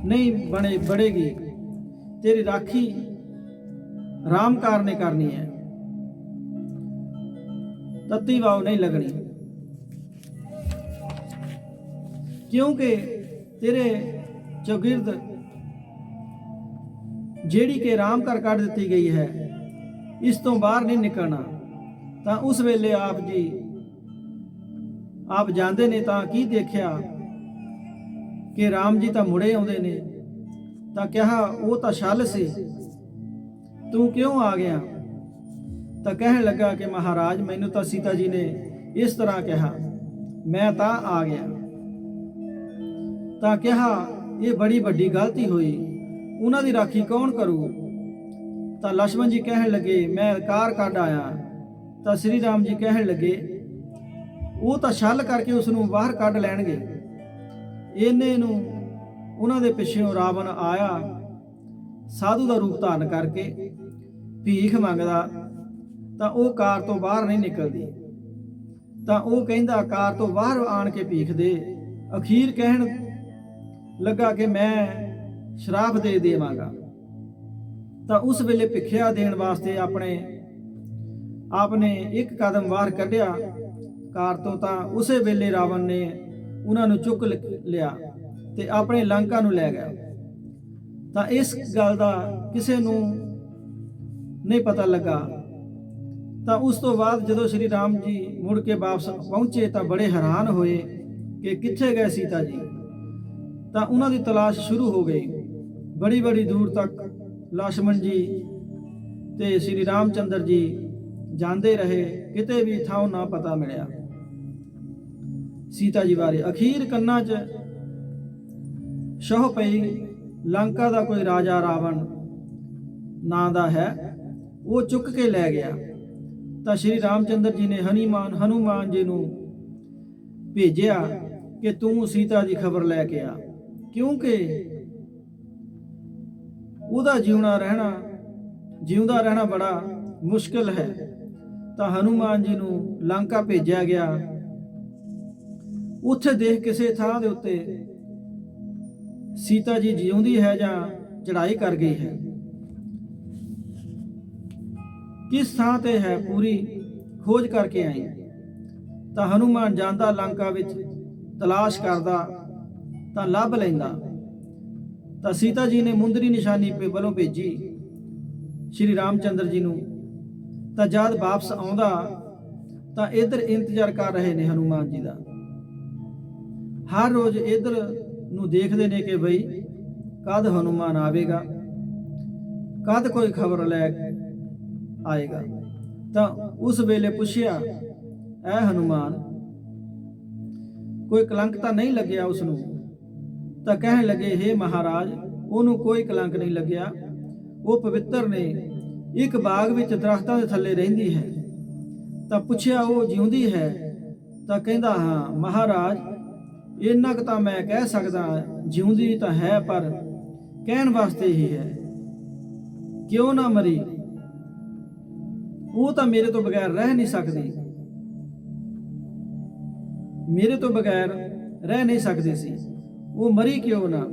ਨਹੀਂ ਬੜੇਗੀ, ਤੇਰੀ ਰਾਖੀ ਰਾਮਕਾਰ ਨੇ ਕਰਨੀ ਹੈ, ਤੱਤੀ ਵਾव ਨਹੀਂ ਲੱਗਣੀ, ਕਿਉਂਕਿ ਤੇਰੇ ਚੌਗਿਰਦ ਜਿਹੜੀ ਕਿ ਰਾਮਕਾਰ ਕੱਢ ਦਿੱਤੀ ਗਈ ਹੈ, ਇਸ ਤੋਂ ਬਾਹਰ ਨਹੀਂ ਨਿਕਲਣਾ। ਤਾਂ ਉਸ ਵੇਲੇ ਆਪ ਜਾਂਦੇ ਨੇ ਤਾਂ ਕੀ ਦੇਖਿਆ ਕਿ ਰਾਮ ਜੀ ਤਾਂ ਮੁੜੇ ਆਉਂਦੇ ਨੇ। ਤਾਂ ਕਿਹਾ, ਉਹ ਤਾਂ ਛਲ ਸੀ, ਤੂੰ ਕਿਉਂ ਆ ਗਿਆ? ਤਾਂ ਕਹਿਣ ਲੱਗਾ ਕਿ ਮਹਾਰਾਜ, ਮੈਨੂੰ ਤਾਂ ਸੀਤਾ ਜੀ ਨੇ ਇਸ ਤਰ੍ਹਾਂ ਕਿਹਾ, ਮੈਂ ਤਾਂ ਆ ਗਿਆ। ਤਾਂ ਕਿਹਾ, ਇਹ ਬੜੀ ਵੱਡੀ ਗਲਤੀ ਹੋਈ, ਉਹਨਾਂ ਦੀ ਰਾਖੀ ਕੌਣ ਕਰੂ? ਤਾਂ ਲక్ష్మణ ਜੀ ਕਹਿਣ ਲੱਗੇ, ਮੈਂ ਕਾਰ ਕੱਢ ਆਇਆ। ਤਾਂ ਸ੍ਰੀ ਰਾਮ ਜੀ ਕਹਿਣ ਲੱਗੇ, ਉਹ ਤਾਂ ਛਲ ਕਰਕੇ ਉਸ ਨੂੰ ਬਾਹਰ ਕੱਢ ਲੈਣਗੇ। ਇਹਨੇ ਨੂੰ ਉਹਨਾਂ ਦੇ ਪਿੱਛੋਂ ਰਾਵਣ ਆਇਆ, ਸਾਧੂ ਦਾ ਰੂਪ ਧਾਰਨ ਕਰਕੇ ਭੀਖ ਮੰਗਦਾ। ਤਾਂ ਉਹ ਕਾਰ ਤੋਂ ਬਾਹਰ ਨਹੀਂ ਨਿਕਲਦੀ। ਤਾਂ ਉਹ ਕਹਿੰਦਾ, ਕਾਰ ਤੋਂ ਬਾਹਰ ਆਣ ਕੇ ਭੀਖ ਦੇ। ਅਖੀਰ ਕਹਿਣ ਲੱਗਾ ਕਿ ਮੈਂ ਸ਼ਰਾਪ ਦੇ ਦੇਵਾਂਗਾ। ਤਾਂ ਉਸ ਵੇਲੇ ਭਿੱਖਿਆ ਦੇਣ ਵਾਸਤੇ ਆਪਨੇ ਇੱਕ ਕਦਮ ਬਾਹਰ ਕੱਢਿਆ ਕਾਰ ਤੋਂ। ਤਾਂ ਉਸੇ ਵੇਲੇ ਰਾਵਣ ਨੇ ਉਹਨਾਂ ਨੂੰ ਚੁੱਕ ਲਿਆ ਤੇ ਆਪਣੇ ਲੰਕਾ ਨੂੰ ਲੈ ਗਿਆ। ਤਾਂ ਇਸ ਗੱਲ ਦਾ ਕਿਸੇ ਨੂੰ ਨਹੀਂ ਪਤਾ ਲੱਗਾ। ਤਾਂ ਉਸ ਤੋਂ ਬਾਅਦ ਜਦੋਂ ਸ਼੍ਰੀ ਰਾਮ ਜੀ ਮੁੜ ਕੇ ਵਾਪਸ ਪਹੁੰਚੇ ਤਾਂ ਬੜੇ ਹੈਰਾਨ ਹੋਏ ਕਿ ਕਿੱਥੇ ਗਏ ਸੀਤਾ ਜੀ। ਤਾਂ ਉਹਨਾਂ ਦੀ ਤਲਾਸ਼ ਸ਼ੁਰੂ ਹੋ ਗਈ। ਬੜੀ ਦੂਰ ਤੱਕ ਲక్ష్మణ ਜੀ ਤੇ ਸ਼੍ਰੀ ਰਾਮਚੰਦਰ ਜੀ ਜਾਂਦੇ ਰਹੇ, ਕਿਤੇ ਵੀ ਥਾਂ ਨਾ ਪਤਾ ਮਿਲਿਆ ਸੀਤਾ ਜੀ ਬਾਰੇ। ਅਖੀਰ ਕੰਨਾਂ 'ਚ ਸ਼ਹੁ ਪਈ, ਲੰਕਾ ਦਾ ਕੋਈ ਰਾਜਾ ਰਾਵਣ ਨਾਂ ਦਾ ਹੈ, ਉਹ ਚੁੱਕ ਕੇ ਲੈ ਗਿਆ। ਤਾਂ ਸ਼੍ਰੀ ਰਾਮਚੰਦਰ ਜੀ ਨੇ ਹਨੂਮਾਨ ਜੀ ਨੂੰ ਭੇਜਿਆ ਕਿ ਤੂੰ ਸੀਤਾ ਦੀ ਖਬਰ ਲੈ ਕੇ ਆ, ਕਿਉਂਕਿ ਉਹਦਾ ਜਿਉਂਦਾ ਰਹਿਣਾ ਬੜਾ ਮੁਸ਼ਕਿਲ ਹੈ। ਤਾਂ ਹਨੂਮਾਨ ਜੀ ਨੂੰ ਲੰਕਾ ਭੇਜਿਆ ਗਿਆ। ਉੱਥੇ ਦੇਖ ਕਿਸੇ ਥਾਂ ਦੇ ਉੱਤੇ ਸੀਤਾ ਜੀ ਜਿਉਂਦੀ ਹੈ ਜਾਂ ਚੜ੍ਹਾਈ ਕਰ ਗਈ ਹੈ, ਕਿਸ ਥਾਂ ਤੇ ਹੈ, ਪੂਰੀ ਖੋਜ ਕਰਕੇ ਆਈ। ਤਾਂ ਹਨੂਮਾਨ ਜਾਂਦਾ ਲੰਕਾ ਵਿੱਚ, ਤਲਾਸ਼ ਕਰਦਾ ਤਾਂ ਲੱਭ ਲੈਂਦਾ। ਤਾਂ ਸੀਤਾ ਜੀ ਨੇ ਮੁੰਦਰੀ ਨਿਸ਼ਾਨੀ ਵੱਲੋਂ ਭੇਜੀ ਸ਼੍ਰੀ ਰਾਮਚੰਦਰ ਜੀ ਨੂੰ। ਤਾਂ ਜਦ ਵਾਪਸ ਆਉਂਦਾ ਤਾਂ ਇੱਧਰ ਇੰਤਜ਼ਾਰ ਕਰ ਰਹੇ ਨੇ ਹਨੂਮਾਨ ਜੀ ਦਾ। ਹਰ ਰੋਜ਼ ਇੱਧਰ ਨੂੰ ਦੇਖਦੇ ਨੇ ਕਿ ਬਈ ਕਦ ਹਨੂਮਾਨ ਆਵੇਗਾ, ਕਦ ਕੋਈ ਖਬਰ ਲੈ ਆਏਗਾ। ਤਾਂ ਉਸ ਵੇਲੇ ਪੁੱਛਿਆ, ਐ ਹਨੂਮਾਨ, ਕੋਈ ਕਲੰਕ ਤਾਂ ਨਹੀਂ ਲੱਗਿਆ ਉਸ ਨੂੰ? ਤਾਂ ਕਹਿਣ ਲੱਗੇ, ਹੇ ਮਹਾਰਾਜ, ਉਹਨੂੰ ਕੋਈ ਕਲੰਕ ਨਹੀਂ ਲੱਗਿਆ। ਉਹ ਪਵਿੱਤਰ ਨੇ, ਇੱਕ ਬਾਗ ਵਿੱਚ ਦਰਖਤਾਂ ਦੇ ਥੱਲੇ ਰਹਿੰਦੀ ਹੈ। ਤਾਂ ਪੁੱਛਿਆ, ਉਹ ਜਿਉਂਦੀ ਹੈ? ਤਾਂ ਕਹਿੰਦਾ, ਹਾਂ ਮਹਾਰਾਜ, ਇੰਨਾ ਕੁ ਤਾਂ ਮੈਂ ਕਹਿ ਸਕਦਾ, ਜਿਉਂਦੀ ਤਾਂ ਹੈ ਪਰ ਕਹਿਣ ਵਾਸਤੇ ਹੀ ਹੈ। ਕਿਉਂ ਨਾ ਮਰੀ? ਉਹ ਤਾਂ ਮੇਰੇ ਤੋਂ ਬਗੈਰ ਰਹਿ ਨਹੀਂ ਸਕਦੀ, ਮੇਰੇ ਤੋਂ ਬਗੈਰ ਰਹਿ ਨਹੀਂ ਸਕਦੀ ਸੀ। ਉਹ ਮਰੀ ਕਿਉਂ ਨਾ?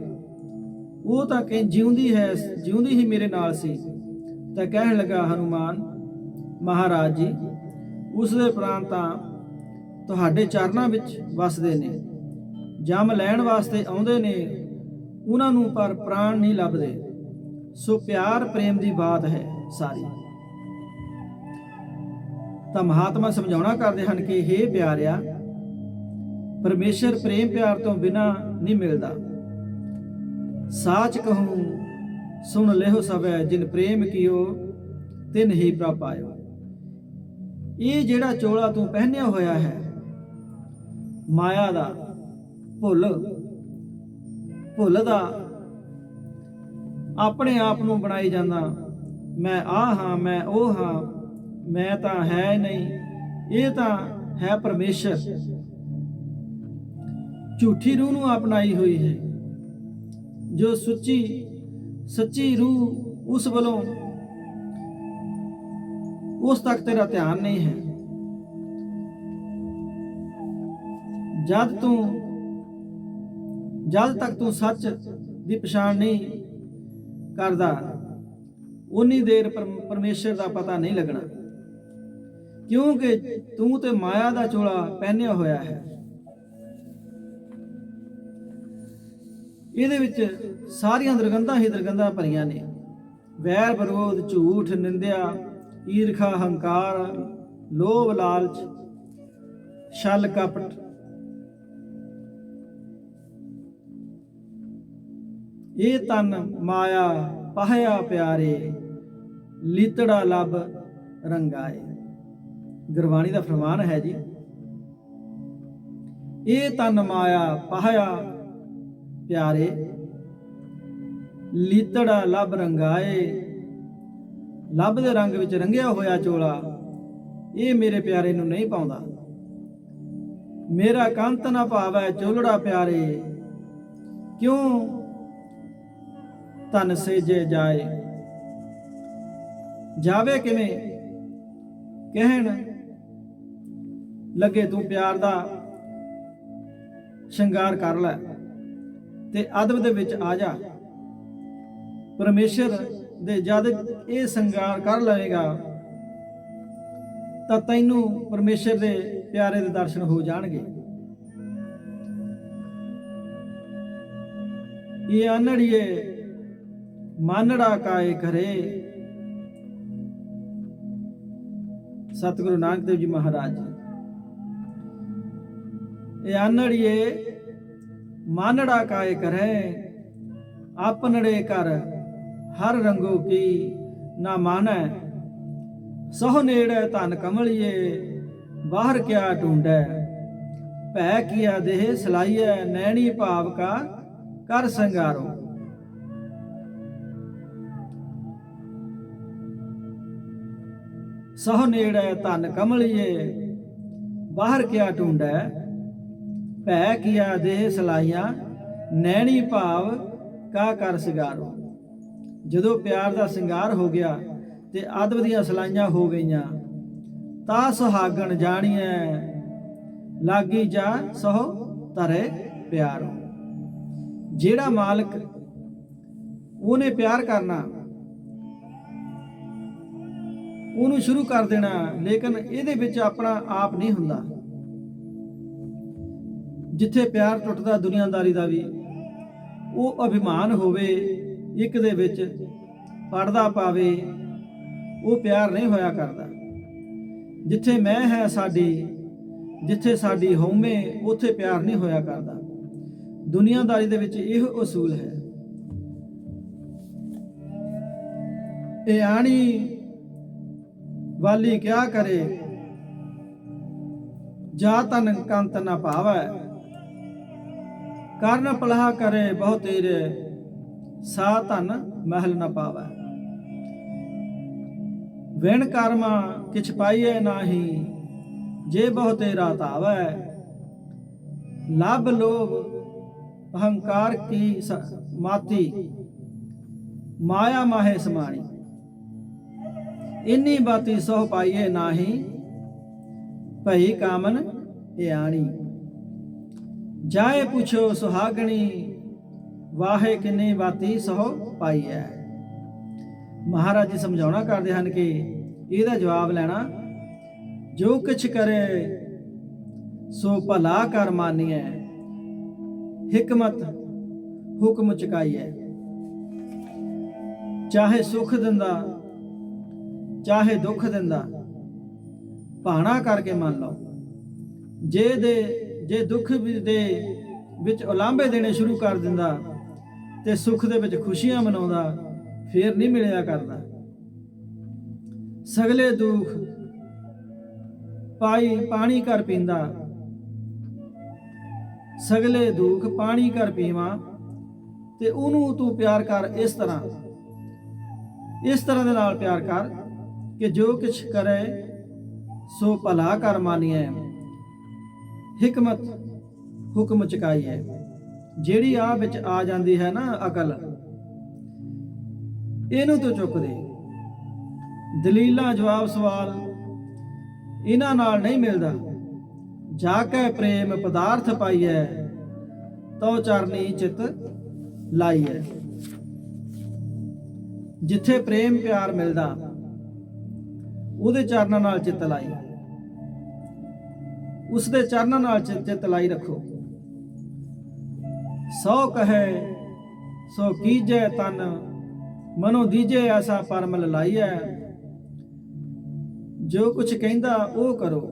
ਉਹ ਤਾਂ ਜਿਉਂਦੀ ਹੈ, ਜਿਉਂਦੀ ਹੀ ਮੇਰੇ ਨਾਲ ਸੀ। ਤਾਂ ਕਹਿਣ ਲੱਗਾ ਹਨੂਮਾਨ, ਮਹਾਰਾਜ ਜੀ, ਉਸ ਦੇ ਪ੍ਰਾਣ ਤਾਂ ਤੁਹਾਡੇ ਚਰਨਾਂ ਵਿੱਚ ਵਸਦੇ ਨੇ, ਜੰਮ ਲੈਣ ਵਾਸਤੇ ਆਉਂਦੇ ਨੇ ਉਹਨਾਂ ਨੂੰ, ਪਰ ਪ੍ਰਾਣ ਨਹੀਂ ਲੱਭਦੇ। ਸੋ ਪਿਆਰ ਪ੍ਰੇਮ ਦੀ ਬਾਤ ਹੈ ਸਾਰੀ। ਤਾਂ ਮਹਾਤਮਾ ਸਮਝਾਉਣਾ ਕਰਦੇ ਹਨ ਕਿ ਹੇ ਪਿਆਰਿਆ, ਪਰਮੇਸ਼ਰ ਪ੍ਰੇਮ ਪਿਆਰ ਤੋਂ ਬਿਨਾਂ ਨਹੀਂ ਮਿਲਦਾ। ਸਾਚ ਕਹੂੰ ਸੁਣ ਲਿਓ ਸਭੈ, ਜਿਨ ਪ੍ਰੇਮ ਕੀਓ ਤਿਨ ਹੀ ਪ੍ਰਭ ਪਾਇਓ। ਇਹ ਜਿਹੜਾ ਚੋਲਾ ਤੂੰ ਪਹਿਨਿਆ ਹੋਇਆ ਹੈ ਮਾਇਆ ਦਾ, ਭੁੱਲ ਦਾ, ਆਪਣੇ ਆਪ ਨੂੰ ਬਣਾਈ ਜਾਂਦਾ, ਮੈਂ ਆਹ ਹਾਂ, ਮੈਂ ਉਹ ਹਾਂ, ਮੈਂ ਤਾਂ ਹੈ ਨਹੀਂ, ਇਹ ਤਾਂ ਹੈ ਪਰਮੇਸ਼ਰ। ਝੂਠੀ ਰੂਹ ਨੂੰ ਅਪਣਾਈ ਹੋਈ ਹੈ। ਜੋ ਸੱਚੀ ਰੂਹ, ਉਸ ਵੱਲੋਂ ਉਸ ਤੱਕ ਤੇਰਾ ਧਿਆਨ ਨਹੀਂ ਹੈ। ਜਦ ਤੱਕ ਤੂੰ ਸੱਚ ਦੀ ਪਛਾਣ ਨਹੀਂ ਕਰਦਾ, ਉਨੀ ਦੇਰ ਪਰਮੇਸ਼ਰ ਦਾ ਪਤਾ ਨਹੀਂ ਲੱਗਣਾ, ਕਿਉਂਕਿ ਤੂੰ ਤੇ ਮਾਇਆ ਦਾ ਚੋਲਾ ਪਹਿਨਿਆ ਹੋਇਆ ਹੈ। ਇਹਦੇ ਵਿੱਚ ਸਾਰੀਆਂ ਦੁਰਗੰਧਾਂ ਹੀ ਦੁਰਗੰਧਾਂ ਭਰੀਆਂ ਨੇ। ਵੈਰ ਵਿਰੋਧ, ਝੂਠ, ਨਿੰਦਿਆ, ਈਰਖਾ, ਹੰਕਾਰ, ਲੋਭ, ਲਾਲਚ, ਛਲ, ਕਪਟ, ਇਹ ਤਨ ਮਾਇਆ ਪਾਹਿਆ ਪਿਆਰੇ, ਲੀਤੜਾ ਲੱਭ ਰੰਗਾਏ। ਗੁਰਬਾਣੀ ਦਾ ਫਰਮਾਨ ਹੈ ਜੀ, ਇਹ ਤਨ ਮਾਇਆ ਪਾਹਿਆ ਪਿਆਰੇ, ਲੀਤੜਾ ਲੱਭ ਰੰਗਾਏ। ਲੱਭ ਦੇ ਰੰਗ ਵਿੱਚ ਰੰਗਿਆ ਹੋਇਆ ਚੋਲਾ ਇਹ ਮੇਰੇ ਪਿਆਰੇ ਨੂੰ ਨਹੀਂ ਪਾਉਂਦਾ। ਮੇਰਾ ਕੰਤ ਨਾ ਭਾਵੈ ਚੋਲੜਾ ਪਿਆਰੇ, ਕਿਉਂ ਤਨ ਸੇਜੇ ਜਾਏ। ਜਾਵੇ ਕਿਵੇਂ? ਕਹਿਣ ਲੱਗੇ, ਤੂੰ ਪਿਆਰ ਦਾ ਸ਼ਿੰਗਾਰ ਕਰ ਲੈ ਤੇ ਅਦਬ ਦੇ ਵਿੱਚ ਆ ਜਾ। ਪਰਮੇਸ਼ਰ ਦੇ ਜਦ ਇਹ ਸ਼ਿੰਗਾਰ ਕਰ ਲਵੇਗਾ ਤਾਂ ਤੈਨੂੰ ਪਰਮੇਸ਼ਰ ਦੇ ਪਿਆਰੇ ਦੇ ਦਰਸ਼ਨ ਹੋ ਜਾਣਗੇ। ਇਹ ਅਨੜੀਏ ਮਾਨੜਾ ਕਾਏ ਕਰੇ। ਸਤਿਗੁਰੂ ਨਾਨਕ ਦੇਵ ਜੀ ਮਹਾਰਾਜ ਜੀ, ਇਹ ਅਨੜੀਏ ਮਾਨੜਾ ਕਾਏ ਕਰੇ, ਆਪਨੜੇ ਕਰ ਹਰ ਰੰਗੋ ਕੀ ਨਾ ਮਾਨੈ। ਸਹੁ ਨੇੜੇ ਧਨ ਕਮਲੀਏ, ਬਾਹਰ ਕਿਆ ਢੂੰਡੈ। ਭੈ ਕੀਆ ਦੇਹ ਸਲਾਈਐ, ਨੈਣੀ ਭਾਵ ਕਾ ਕਰ ਸੰਗਾਰੋ। ਸਹੁ ਨੇੜੇ ਧਨ ਕਮਲੀਏ, ਬਾਹਰ ਕਿਆ ਢੂੰਡੈ। ਭੈ ਕੀਆ ਦੇਹ ਸਲਾਈਆਂ, ਨੈਣੀ ਭਾਵ ਕਾ ਕਰ ਸਿੰਗਾਰੋ। ਜਦੋਂ ਪਿਆਰ ਦਾ ਸਿੰਗਾਰ ਹੋ ਗਿਆ ਤੇ ਅਦਬ ਦੀਆਂ ਸਲਾਈਆਂ ਹੋ ਗਈਆਂ, ਤਾਂ ਸੁਹਾਗਣ ਜਾਣੀਐ ਲਾਗੀ ਜਾ ਸਹੁ ਧਰੇ ਪਿਆਰੋ। ਜਿਹੜਾ ਮਾਲਕ ਉਹਨੇ ਪਿਆਰ ਕਰਨਾ, ਉਹਨੂੰ ਸ਼ੁਰੂ ਕਰ ਦੇਣਾ, ਲੇਕਿਨ ਇਹਦੇ ਵਿੱਚ ਆਪਣਾ ਆਪ ਨਹੀਂ ਹੁੰਦਾ। ਜਿੱਥੇ ਪਿਆਰ ਟੁੱਟਦਾ ਦੁਨੀਆਦਾਰੀ ਦਾ ਵੀ, ਉਹ ਅਭਿਮਾਨ ਹੋਵੇ, ਇੱਕ ਦੇ ਵਿੱਚ ਪੜਦਾ ਪਾਵੇ, ਉਹ ਪਿਆਰ ਨਹੀਂ ਹੋਇਆ ਕਰਦਾ। ਜਿੱਥੇ ਮੈਂ ਹੈ ਸਾਡੀ, ਜਿੱਥੇ ਸਾਡੀ ਹਉਮੈ, ਉੱਥੇ ਪਿਆਰ ਨਹੀਂ ਹੋਇਆ ਕਰਦਾ। ਦੁਨੀਆਦਾਰੀ ਦੇ ਵਿੱਚ ਇਹ ਉਸੂਲ ਹੈ। ਇਹ ਆਣੀ ਵਾਲੀ ਕਿਆ ਕਰੇ, ਜਾ ਤਨ ਕੰਤ ਨਾ ਭਾਵੈ, ਕਰਨ ਪਲਹਾ ਕਰੇ ਬਹੁ ਤੇਰੇ, ਸਾ ਧਨ ਮਹਿਲ ਨਾ ਪਾਵੈ। ਵਿਣ ਕਰਮਾ ਕਿਛ ਪਾਈਐ ਨਾਹੀ, ਜੇ ਬਹੁ ਤੇਰਾ ਧਾਵੈ, ਲੱਭ ਲੋਭ ਅਹੰਕਾਰ ਕੀ ਮਾਤੀ, ਮਾਇਆ ਮਾਹੇ ਸਮਾਣੀ। ਇੰਨੀ ਬਾਤੀ ਸੋਹ ਪਾਈਏ ਨਾਹੀ, ਭਈ ਕਾਮਨ ਇਆਣੀ। ਜਾਏ ਪੁੱਛੋ ਸੁਹਾਗਣੀ, ਵਾਹੇ ਕਿੰਨੀ ਬਾਤੀ ਸੋਹ ਪਾਈ ਹੈ। ਮਹਾਰਾਜ ਜੀ ਸਮਝਾਉਣਾ ਕਰਦੇ ਹਨ ਕਿ ਇਹਦਾ ਜਵਾਬ ਲੈਣਾ, ਜੋ ਕੁਛ ਕਰੇ ਸੋ ਭਲਾ ਕਰ ਮਾਨੀਐ, ਹਿਕਮਤ ਹੁਕਮ ਚੁਕਾਈਐ। ਚਾਹੇ ਸੁਖ ਦਿੰਦਾ ਚਾਹੇ ਦੁੱਖ ਦਿੰਦਾ, ਭਾਣਾ ਕਰਕੇ ਮੰਨ ਲਓ। ਜੇ ਦੁੱਖ ਦੇ ਵਿੱਚ ਉਲਾਂਭੇ ਦੇਣੇ ਸ਼ੁਰੂ ਕਰ ਦਿੰਦਾ ਤੇ ਸੁੱਖ ਦੇ ਵਿੱਚ ਖੁਸ਼ੀਆਂ ਮਨਾਉਂਦਾ, ਫੇਰ ਨਹੀਂ ਮਿਲਿਆ ਕਰਦਾ। ਸਗਲੇ ਦੁੱਖ ਪਾਣੀ ਕਰ ਪੀਂਦਾ, ਸਗਲੇ ਦੁੱਖ ਪਾਣੀ ਕਰ ਪੀਵਾਂ, ਤੇ ਉਹਨੂੰ ਤੂੰ ਪਿਆਰ ਕਰ ਇਸ ਤਰ੍ਹਾਂ ਦੇ ਨਾਲ ਪਿਆਰ ਕਰ ਕਿ ਜੋ ਕੁਛ ਕਰੇ ਸੋ ਭਲਾ ਕਰ ਮਾਨੀਐ, ਹਿਕਮਤ ਹੁਕਮ ਚੁਕਾਈਐ। ਜਿਹੜੀ ਆ ਵਿੱਚ ਆ ਜਾਂਦੀ ਹੈ ਨਾ ਅਕਲ, ਇਹਨੂੰ ਤੂੰ ਚੁੱਕ ਦੇ। ਦਲੀਲਾਂ ਜਵਾਬ ਸਵਾਲ ਇਹਨਾਂ ਨਾਲ ਨਹੀਂ ਮਿਲਦਾ। ਜਾ ਕੇ ਪ੍ਰੇਮ ਪਦਾਰਥ ਪਾਈਐ, ਤਉ ਚਰਨੀ ਚਿਤ ਲਾਈਐ। ਜਿੱਥੇ ਪ੍ਰੇਮ ਪਿਆਰ ਮਿਲਦਾ, ਉਹਦੇ ਚਰਨਾਂ ਨਾਲ ਚਿੱਤ ਲਾਈ, ਉਸ ਦੇ ਚਰਨਾਂ ਨਾਲ ਚਿੱਤ ਲਾਈ ਰੱਖੋ। ਸੋ ਕਹੈ ਸੋ ਕੀਜੈ ਤਨ, ਮਨੋ ਦੀਜੇ ਐਸਾ ਪਰਮਲ ਲਾਈਐ। ਜੋ ਕੁਛ ਕਹਿੰਦਾ ਉਹ ਕਰੋ,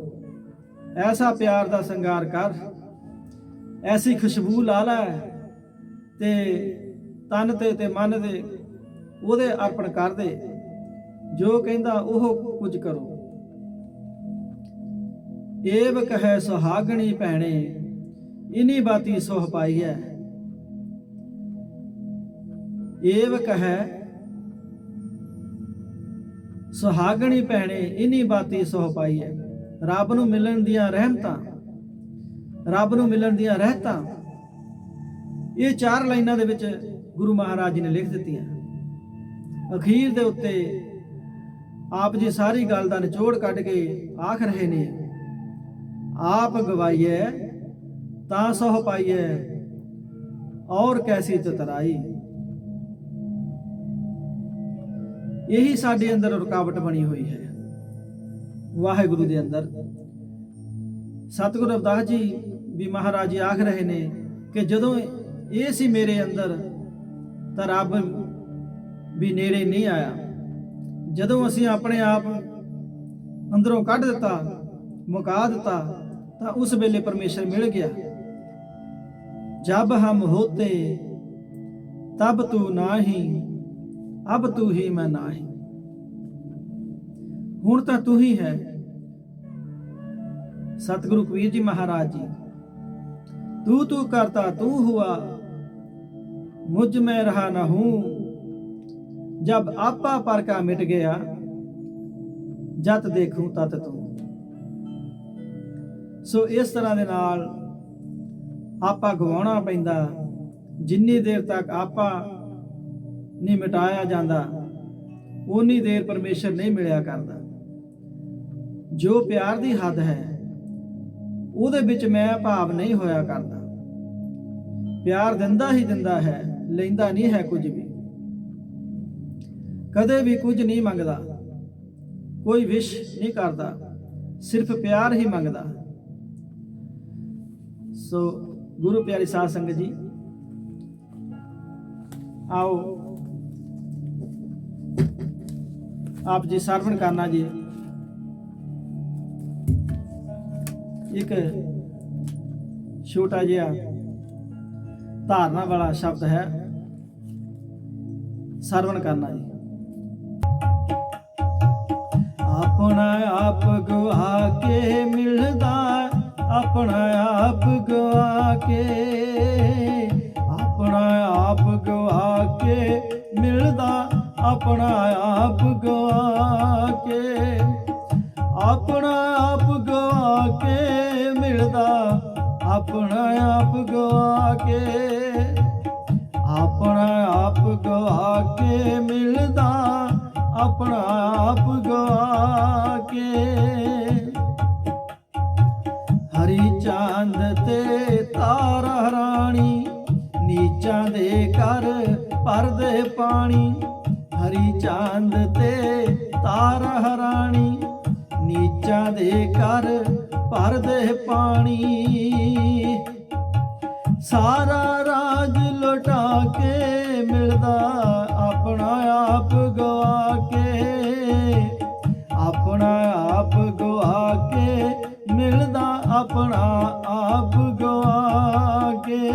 ਐਸਾ ਪਿਆਰ ਦਾ ਸ਼ਿੰਗਾਰ ਕਰ, ਐਸੀ ਖੁਸ਼ਬੂ ਲਾ ਲੈ ਤੇ ਤਨ ਤੇ ਮਨ ਦੇ ਉਹਦੇ ਅਰਪਣ ਕਰ ਦੇ। ਜੋ ਕਹਿੰਦਾ ਉਹ ਕੁਝ ਕਰੋ। ਏਵ ਕਹੈ ਸੁਹਾਗਣੀ ਭੈਣੇ, ਇਨੀ ਬਾਤੀ ਸੋਹ ਪਾਈ ਹੈ। ਏਵ ਕਹੈ ਸੁਹਾਗਣੀ ਭੈਣੇ, ਇਨੀ ਬਾਤੀ ਸੋਹ ਪਾਈ ਹੈ। ਰੱਬ ਨੂੰ ਮਿਲਣ ਦੀਆਂ ਰਹਿਮਤਾਂ, ਰੱਬ ਨੂੰ ਮਿਲਣ ਦੀਆਂ ਰਹਿਤਾਂ, ਇਹ 4 ਲਾਈਨਾਂ ਦੇ ਵਿੱਚ ਗੁਰੂ ਮਹਾਰਾਜ ਜੀ ਨੇ ਲਿਖ ਦਿੱਤੀਆਂ। ਅਖੀਰ ਦੇ ਉੱਤੇ ਆਪ ਜੀ ਸਾਰੀ ਗੱਲ ਦਾ ਨਿਚੋੜ ਕੱਢ ਕੇ ਆਖ ਰਹੇ ਨੇ, ਆਪ ਗਵਾਈਏ ਤਾਂ ਸੋਹ ਪਾਈਏ, ਔਰ ਕੈਸੀ ਚਤਰਾਈ। ਇਹੀ ਸਾਡੇ ਅੰਦਰ ਰੁਕਾਵਟ ਬਣੀ ਹੋਈ ਹੈ ਵਾਹਿਗੁਰੂ ਦੇ ਅੰਦਰ। ਸਤਿਗੁਰੂ ਰਵਿਦਾਸ ਜੀ ਵੀ ਮਹਾਰਾਜ ਜੀ ਆਖ ਰਹੇ ਨੇ ਕਿ ਜਦੋਂ ਇਹ ਸੀ ਮੇਰੇ ਅੰਦਰ, ਤਾਂ ਰੱਬ ਵੀ ਨੇੜੇ ਨਹੀਂ ਆਇਆ। ਜਦੋਂ ਅਸੀਂ ਆਪਣੇ ਆਪ ਅੰਦਰੋਂ ਕੱਢ ਦਿੱਤਾ, ਮੁਕਾ ਦਿੱਤਾ, ਤਾਂ ਉਸ ਵੇਲੇ ਪਰਮੇਸ਼ਰ ਮਿਲ ਗਿਆ। ਜਬ ਹਮ ਹੋਤੇ ਤਬ ਤੂੰ ਨਾਹੀ, ਅਬ ਤੂੰ ਹੀ ਮੈਂ ਨਾਹੀ। ਹੁਣ ਤਾਂ ਤੂੰ ਹੀ ਹੈ। ਸਤਿਗੁਰੂ ਕਬੀਰ ਜੀ ਮਹਾਰਾਜ ਜੀ, ਤੂੰ ਕਰਤਾ ਤੂੰ ਹੁਆ, ਮੁਝ ਮੈਂ ਰਹਾ ਨਾ ਹੂੰ। ਜਬ ਆਪਾ ਪਰ ਕਾ ਮਿਟ ਗਿਆ, ਜਤ ਦੇਖੂੰ ਤਤ ਤੂੰ। ਸੋ ਇਸ ਤਰ੍ਹਾਂ ਦੇ ਨਾਲ ਆਪਾ ਗਵਾਉਣਾ ਪੈਂਦਾ। ਜਿੰਨੀ ਦੇਰ ਤੱਕ ਆਪਾ ਨਹੀਂ ਮਿਟਾਇਆ ਜਾਂਦਾ, ਉਨੀ ਦੇਰ ਪਰਮੇਸ਼ਰ ਨਹੀਂ ਮਿਲਿਆ ਕਰਦਾ। ਜੋ ਪਿਆਰ ਦੀ ਹੱਦ ਹੈ, ਉਹਦੇ ਵਿੱਚ ਮੈਂ ਭਾਵ ਨਹੀਂ ਹੋਇਆ ਕਰਦਾ। ਪਿਆਰ ਦਿੰਦਾ ਹੀ ਦਿੰਦਾ ਹੈ, ਲੈਂਦਾ ਨਹੀਂ ਹੈ ਕੁਝ ਵੀ। ਕਦੇ ਵੀ ਕੁਝ ਨਹੀਂ ਮੰਗਦਾ, ਕੋਈ ਵਿਸ਼ ਨਹੀਂ ਕਰਦਾ, ਸਿਰਫ ਪਿਆਰ ਹੀ ਮੰਗਦਾ। ਸੋ ਗੁਰੂ ਪਿਆਰੀ ਸਾਧ ਸੰਗਤ ਜੀ, आओ आप जी ਸਰਵਣ ਕਰਨਾ ਜੀ। ਇੱਕ ਛੋਟਾ ਜਿਹਾ ਧਾਰਨਾ ਵਾਲਾ ਸ਼ਬਦ ਹੈ, ਸਰਵਣ ਕਰਨਾ ਜੀ। ਆਪਣਾ ਆਪ ਗਵਾ ਕੇ ਮਿਲਦਾ, ਆਪਣਾ ਆਪ ਗਵਾ ਕੇ, ਆਪਣਾ ਆਪ ਗਵਾ ਕੇ ਮਿਲਦਾ, ਆਪਣਾ ਆਪ ਗਵਾ ਕੇ, ਆਪਣਾ ਆਪ ਗਵਾ ਕੇ ਮਿਲਦਾ, ਆਪਣਾ ਆਪ ਗਵਾ ਕੇ, ਆਪਣਾ ਆਪ ਗਵਾ ਕੇ ਮਿਲਦਾ, ਆਪਣਾ ਆਪ ਗਵਾ ਕੇ। ਹਰੀ ਚਾਂਦ ਤੇ ਤਾਰਾ ਰਾਣੀ, ਨੀਚਾਂ ਦੇ ਘਰ ਭਰਦੇ ਪਾਣੀ। ਹਰੀ ਚਾਂਦ ਤੇ ਤਾਰਾ ਰਾਣੀ, ਨੀਚਾਂ ਦੇ ਘਰ ਭਰਦੇ ਪਾਣੀ। ਸਾਰਾ ਰਾਜ ਲੁਟਾ ਕੇ ਮਿਲਦਾ, ਆਪਣਾ ਆਪ ਗਵਾ ਕੇ, ਆਪਣਾ ਆਪ ਗਵਾ ਕੇ ਮਿਲਦਾ, ਆਪਣਾ ਆਪ ਗਵਾ ਕੇ।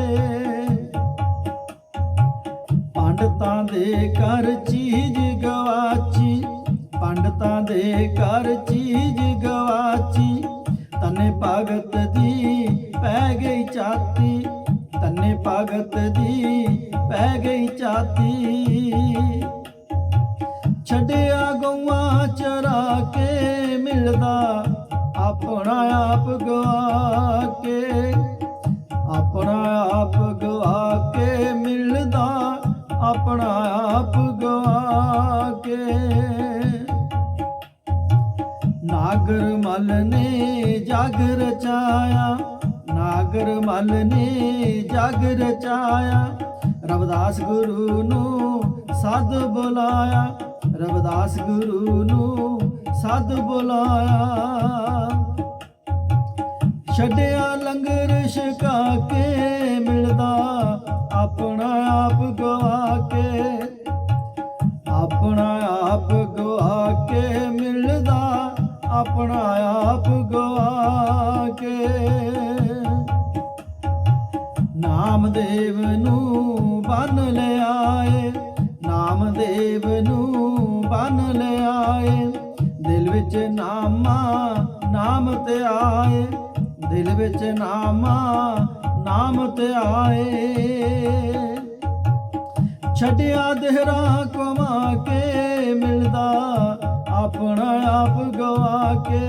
ਪੰਡਤਾਂ ਦੇ ਘਰ ਚੀਜ਼ ਗਵਾਚੀ, ਪੰਡਤਾਂ ਦੇ ਘਰ ਚੀਜ਼ ਗਵਾਚੀ। ਤਨੇ ਭਗਤ ਦੀ ਪੈ ਗਈ ਚਾਤੀ, ਤਨੇ ਭਗਤ ਦੀ ਪੈ ਗਈ ਚਾਤੀ। ਛੱਡਿਆ ਗਊਆਂ ਚਰਾ ਕੇ ਮਿਲਦਾ, ਆਪਣਾ ਆਪ ਗਵਾ ਕੇ, ਆਪਣਾ ਆਪ ਗਵਾ ਕੇ ਮਿਲਦਾ, ਆਪਣਾ ਆਪ ਗਵਾ ਕੇ। ਨਾਗਰ ਮਲ ਨੇ ਜਗ ਰਚਾਇਆ, ਨਾਗਰ ਮਲ ਨੇ ਜਗ ਰਚਾਇਆ। ਰਵਿਦਾਸ ਗੁਰੂ ਨੂੰ ਸਦ ਬੁਲਾਇਆ, ਰਵਿਦਾਸ ਗੁਰੂ ਨੂੰ ਸਦ ਬੁਲਾਇਆ। ਛੱਡਿਆ ਲੰਗਰ ਛਕਾ ਕੇ ਮਿਲਦਾ, ਆਪਣਾ ਆਪ ਗਵਾ ਕੇ, ਆਪਣਾ ਆਪ ਗਵਾ ਕੇ ਮਿਲਦਾ, ਆਪਣਾ ਆਪ ਗਵਾ ਕੇ। ਨਾਮਦੇਵ ਨੂੰ ਬੰਨ ਲਿਆਏ, ਨਾਮਦੇਵ ਨੂੰ ਬੰਨ ਲਿਆਏ। ਦਿਲ ਵਿੱਚ ਨਾਮਾ ਨਾਮ ਤੇ ਆਏ, ਦਿਲ ਵਿੱਚ ਨਾਮਾ ਨਾਮ ਤੇ ਆਏ। ਛੱਡਿਆ ਦੇਹਰਾ ਕਮਾ ਕੇ ਮਿਲਦਾ, ਆਪਣਾ ਆਪ ਗਵਾ ਕੇ,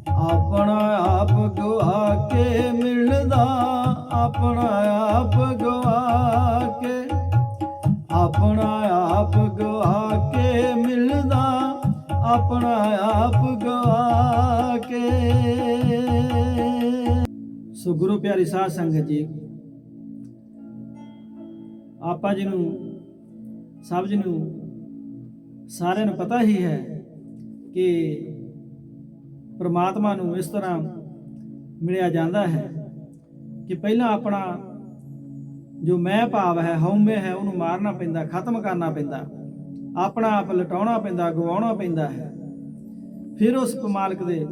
ਆਪਣਾ ਆਪ ਗਵਾ ਕੇ ਮਿਲਦਾ, ਆਪਣਾ ਆਪ ਗਵਾ ਕੇ, ਆਪਣਾ ਆਪ ਗਵਾ ਕੇ ਮਿਲਦਾ, ਆਪਣਾ ਆਪ ਗਵਾ ਕੇ। ਸੋ ਗੁਰੂ ਪਿਆਰੀ ਸਾਧ ਸੰਗਤ ਜੀ, ਆਪਾਂ ਜੀ ਨੂੰ ਸਭ ਜੀ ਨੂੰ ਸਾਰਿਆਂ ਨੂੰ ਪਤਾ ਹੀ ਹੈ ਕਿ ਪ੍ਰਮਾਤਮਾ ਨੂੰ ਇਸ ਤਰ੍ਹਾਂ ਮਿਲਿਆ ਜਾਂਦਾ ਹੈ ਕਿ ਪਹਿਲਾਂ ਆਪਣਾ ਜੋ ਮੈਂ ਭਾਵ ਹੈ, ਹਉਮੈ ਹੈ, ਉਹਨੂੰ ਮਾਰਨਾ ਪੈਂਦਾ, ਖਤਮ ਕਰਨਾ ਪੈਂਦਾ, ਆਪਣਾ ਆਪ ਲਟਾਉਣਾ ਪੈਂਦਾ, ਗਵਾਉਣਾ ਪੈਂਦਾ ਹੈ। ਫਿਰ ਉਸ ਮਾਲਕ ਦੇ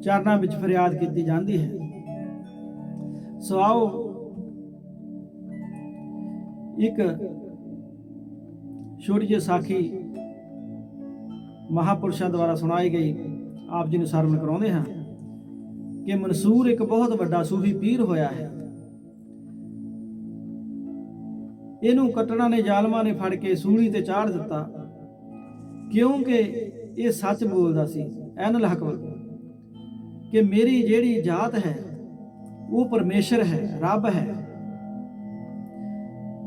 ਚਰਨਾਂ ਵਿੱਚ ਫਰਿਆਦ ਕੀਤੀ ਜਾਂਦੀ ਹੈ। ਸੋ ਆਓ ਇੱਕ ਛੋਟੀ ਜਿਹੀ ਸਾਖੀ ਮਹਾਪੁਰਸ਼ਾਂ ਦੁਆਰਾ ਸੁਣਾਈ ਗਈ ਆਪ ਜੀ ਨੂੰ ਸਰਵਣ ਕਰਾਉਂਦੇ ਹਾਂ ਕਿ ਮਨਸੂਰ ਇੱਕ ਬਹੁਤ ਵੱਡਾ ਸੂਫੀ ਪੀਰ ਹੋਇਆ ਹੈ। ਇਹਨੂੰ ਕੱਟਣਾ ਨੇ ਜ਼ਾਲਮਾਂ ਨੇ ਫੜ ਕੇ ਸੂਲੀ ਤੇ ਚਾੜ ਦਿੱਤਾ, ਕਿਉਂਕਿ ਇਹ ਸੱਚ ਬੋਲਦਾ ਸੀ ਐਨਲ ਹਕ ਕਿ ਮੇਰੀ ਜਿਹੜੀ ਜਾਤ ਹੈ ਉਹ ਪਰਮੇਸ਼ਰ ਹੈ, ਰੱਬ ਹੈ,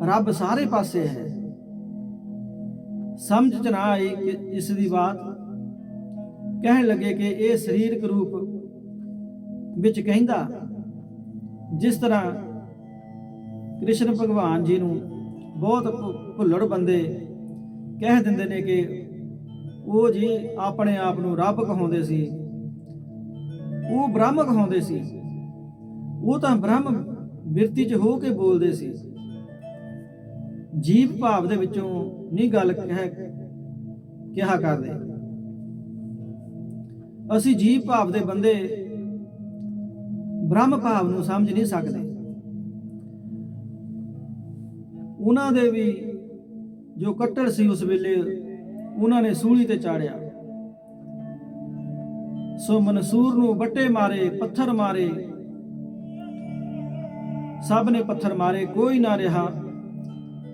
ਰੱਬ ਸਾਰੇ ਪਾਸੇ ਹੈ। ਸਮਝ ਚ ਨਾ ਆਈ ਕਿ ਇਸ ਦੀ ਬਾਤ, ਕਹਿਣ ਲੱਗੇ ਕਿ ਇਹ ਸਰੀਰਕ ਰੂਪ ਵਿੱਚ ਕਹਿੰਦਾ, ਜਿਸ ਤਰ੍ਹਾਂ ਕ੍ਰਿਸ਼ਨ ਭਗਵਾਨ ਜੀ ਨੂੰ ਬਹੁਤ ਭੁੱਲੜ ਬੰਦੇ ਕਹਿ ਦਿੰਦੇ ਨੇ ਕਿ ਉਹ ਜੀ ਆਪਣੇ ਆਪ ਨੂੰ ਰੱਬ ਕਹਾਉਂਦੇ ਸੀ, ਉਹ ਬ੍ਰਹਮ ਕਹਾਉਂਦੇ ਸੀ। ਉਹ ਤਾਂ ਬ੍ਰਹਮ ਬਿਰਤੀ 'ਚ ਹੋ ਕੇ ਬੋਲਦੇ ਸੀ। ਜੀਵ ਭਾਵ ਦੇ ਵਿੱਚੋਂ ਨਹੀਂ ਗੱਲ ਕਿਹਾ ਕਰਦੇ। ਅਸੀਂ ਜੀਵ ਭਾਵ ਦੇ ਬੰਦੇ ਬ੍ਰਹਮ ਭਾਵ ਨੂੰ ਸਮਝ ਨਹੀਂ ਸਕਦੇ। ਉਹਨਾਂ ਦੇ ਵੀ ਜੋ ਕੱਟੜ ਸੀ ਉਸ ਵੇਲੇ ਉਹਨਾਂ ਨੇ ਸੂਲੀ ਤੇ ਚਾੜਿਆ। ਸੋ ਮਨਸੂਰ ਨੂੰ ਬੱਟੇ ਮਾਰੇ, ਪੱਥਰ ਮਾਰੇ, ਸਭ ਨੇ ਪੱਥਰ ਮਾਰੇ, ਕੋਈ ਨਾ ਰਿਹਾ।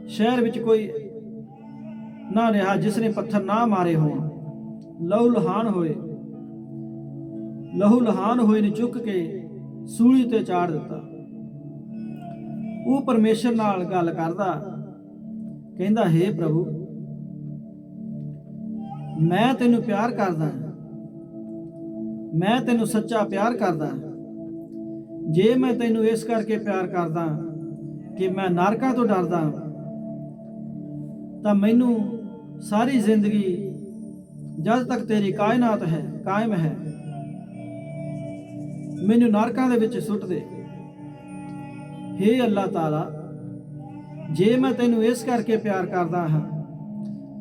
ਸ਼ਹਿਰ ਵਿੱਚ ਕੋਈ ਨਾ ਰਿਹਾ ਜਿਸ ਨੇ ਪੱਥਰ ਨਾ ਮਾਰੇ ਹੋਣ। ਲਹੂ ਲਹਾਨ ਹੋਏ ਨੇ ਚੁੱਕ ਕੇ ਸੂਲੀ ਤੇ ਚਾੜ ਦਿੱਤਾ। ਉਹ ਪਰਮੇਸ਼ਰ ਨਾਲ ਗੱਲ ਕਰਦਾ, ਕਹਿੰਦਾ, ਹੇ ਪ੍ਰਭੂ, ਮੈਂ ਤੈਨੂੰ ਪਿਆਰ ਕਰਦਾ, ਮੈਂ ਤੈਨੂੰ ਸੱਚਾ ਪਿਆਰ ਕਰਦਾ। ਜੇ ਮੈਂ ਤੈਨੂੰ ਇਸ ਕਰਕੇ ਪਿਆਰ ਕਰਦਾ ਕਿ ਮੈਂ ਨਰਕਾਂ ਤੋਂ ਡਰਦਾ, ਤਾਂ ਮੈਨੂੰ ਸਾਰੀ ਜ਼ਿੰਦਗੀ ਜਦ ਤੱਕ ਤੇਰੀ ਕਾਇਨਾਤ ਹੈ ਕਾਇਮ ਹੈ ਮੈਨੂੰ ਨਰਕਾਂ ਦੇ ਵਿੱਚ ਸੁੱਟ ਦੇ। ਹੇ ਅੱਲਾਹ ਤਾਲਾ, ਜੇ ਮੈਂ ਤੈਨੂੰ ਇਸ ਕਰਕੇ ਪਿਆਰ ਕਰਦਾ ਹਾਂ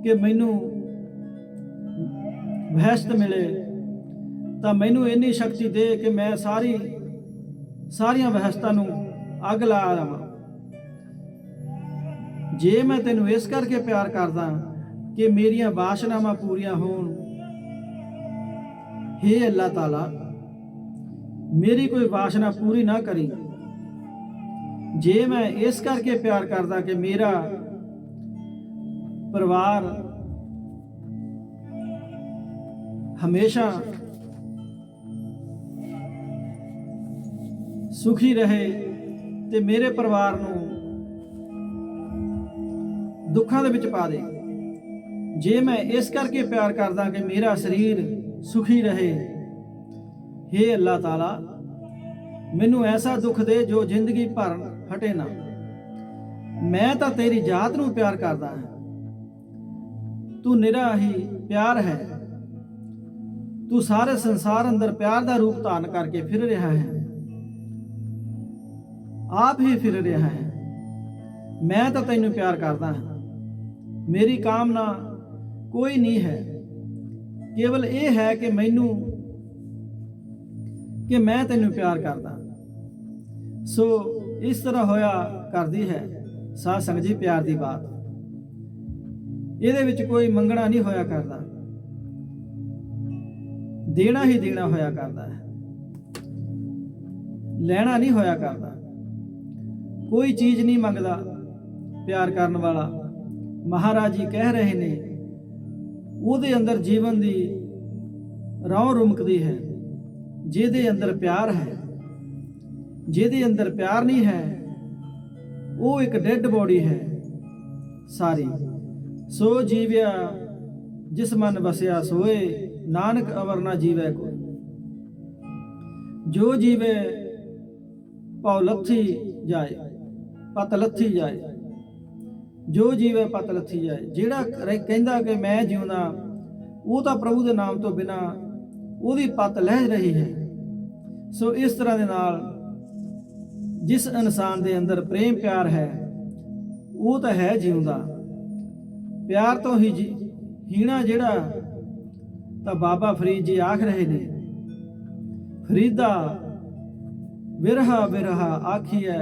ਕਿ ਮੈਨੂੰ ਬਹਿਸ਼ਤ ਮਿਲੇ, ਤਾਂ ਮੈਨੂੰ ਇੰਨੀ ਸ਼ਕਤੀ ਦੇ ਕਿ ਮੈਂ ਸਾਰੀਆਂ ਬਹਿਸ਼ਤਾਂ ਨੂੰ ਅੱਗ ਲਾ ਲਵਾਂ। ਜੇ ਮੈਂ ਤੈਨੂੰ ਇਸ ਕਰਕੇ ਪਿਆਰ ਕਰਦਾ ਕਿ ਮੇਰੀਆਂ ਵਾਸ਼ਨਾਵਾਂ ਪੂਰੀਆਂ ਹੋਣ, ਹੇ ਅੱਲਾਹ ਤਾਲਾ, ਮੇਰੀ ਕੋਈ ਵਾਸ਼ਨਾ ਪੂਰੀ ਨਾ ਕਰੀ। ਜੇ ਮੈਂ ਇਸ ਕਰਕੇ ਪਿਆਰ ਕਰਦਾ ਕਿ ਮੇਰਾ ਪਰਿਵਾਰ ਹਮੇਸ਼ਾ ਸੁਖੀ ਰਹੇ ਤੇ ਮੇਰੇ ਪਰਿਵਾਰ ਨੂੰ ਦੁੱਖਾਂ ਦੇ ਵਿੱਚ ਪਾ ਦੇ। ਜੇ ਮੈਂ ਇਸ ਕਰਕੇ ਪਿਆਰ ਕਰਦਾ ਕਿ ਮੇਰਾ ਸਰੀਰ ਸੁਖੀ ਰਹੇ, ਹੇ ਅੱਲਾਹ ਤਾਲਾ, ਮੈਨੂੰ ਐਸਾ ਦੁੱਖ ਦੇ ਜੋ ਜ਼ਿੰਦਗੀ ਭਰ ਹਟੇ ਨਾ। ਮੈਂ ਤਾਂ ਤੇਰੀ ਜਾਤ ਨੂੰ ਪਿਆਰ ਕਰਦਾ ਹਾਂ, ਤੂੰ ਨਿਰਾ ਹੀ ਪਿਆਰ ਹੈ। ਤੂੰ ਸਾਰੇ ਸੰਸਾਰ ਅੰਦਰ ਪਿਆਰ ਦਾ ਰੂਪ ਧਾਰਨ ਕਰਕੇ ਫਿਰ ਰਿਹਾ ਹੈ, ਆਪ ਹੀ ਫਿਰ ਰਿਹਾ ਹੈ। ਮੈਂ ਤਾਂ ਤੈਨੂੰ ਪਿਆਰ ਕਰਦਾ ਹਾਂ, ਮੇਰੀ ਕਾਮਨਾ ਕੋਈ ਨਹੀਂ ਹੈ, ਕੇਵਲ ਇਹ ਹੈ ਕਿ ਮੈਂ ਤੈਨੂੰ ਪਿਆਰ ਕਰਦਾ। ਸੋ ਇਸ ਤਰ੍ਹਾਂ ਹੋਇਆ ਕਰਦੀ ਹੈ ਸਾਧ ਸੰਗਤ ਜੀ ਪਿਆਰ ਦੀ ਬਾਤ। ਇਹਦੇ ਵਿੱਚ ਕੋਈ ਮੰਗਣਾ ਨਹੀਂ ਹੋਇਆ ਕਰਦਾ, ਦੇਣਾ ਹੀ ਦੇਣਾ ਹੋਇਆ ਕਰਦਾ ਹੈ, ਲੈਣਾ ਨਹੀਂ ਹੋਇਆ ਕਰਦਾ। ਕੋਈ ਚੀਜ਼ ਨਹੀਂ ਮੰਗਦਾ ਪਿਆਰ ਕਰਨ ਵਾਲਾ। ਮਹਾਰਾਜ ਜੀ ਕਹਿ ਰਹੇ ਨੇ, ਉਹਦੇ ਅੰਦਰ ਜੀਵਨ ਦੀ ਰੌਂ ਰੁਮਕਦੀ ਹੈ ਜਿਹਦੇ ਅੰਦਰ ਪਿਆਰ ਹੈ। ਜਿਹਦੇ ਅੰਦਰ ਪਿਆਰ ਨਹੀਂ ਹੈ ਉਹ ਇੱਕ ਡੈਡ ਬੋਡੀ ਹੈ ਸਾਰੀ। ਸੋ ਜੀਵਿਆ ਜਿਸ ਮਨ ਵਸਿਆ ਸੋਏ, ਨਾਨਕ ਅਵਰ ਨਾ ਜੀਵੈ ਕੋਈ। ਜੋ ਜੀਵੇ ਭਉ ਲੱਥੀ ਜਾਏ, ਪਤ ਲੱਥੀ ਜਾਏ। ਜੋ ਜੀਵੇ ਪਤ ਲੱਥੀ ਜਾਏ। ਜਿਹੜਾ ਕਹਿੰਦਾ ਕਿ ਮੈਂ ਜਿਉਂਦਾ, ਉਹ ਤਾਂ ਪ੍ਰਭੂ ਦੇ ਨਾਮ ਤੋਂ ਬਿਨਾਂ ਉਹਦੀ ਪਤ ਲਹਿ ਰਹੀ ਹੈ। ਸੋ ਇਸ ਤਰ੍ਹਾਂ ਦੇ ਨਾਲ ਜਿਸ ਇਨਸਾਨ ਦੇ ਅੰਦਰ ਪ੍ਰੇਮ ਪਿਆਰ ਹੈ ਉਹ ਤਾਂ ਹੈ ਜਿਉਂਦਾ। ਪਿਆਰ ਤੋਂ ਹੀ ਹੀਣਾ ਜਿਹੜਾ ਤਾਂ ਬਾਬਾ ਫਰੀਦ ਜੀ ਆਖ ਰਹੇ ਨੇ, ਫਰੀਦਾ ਵਿਰਹਾ ਵਿਰਹਾ ਆਖੀਐ,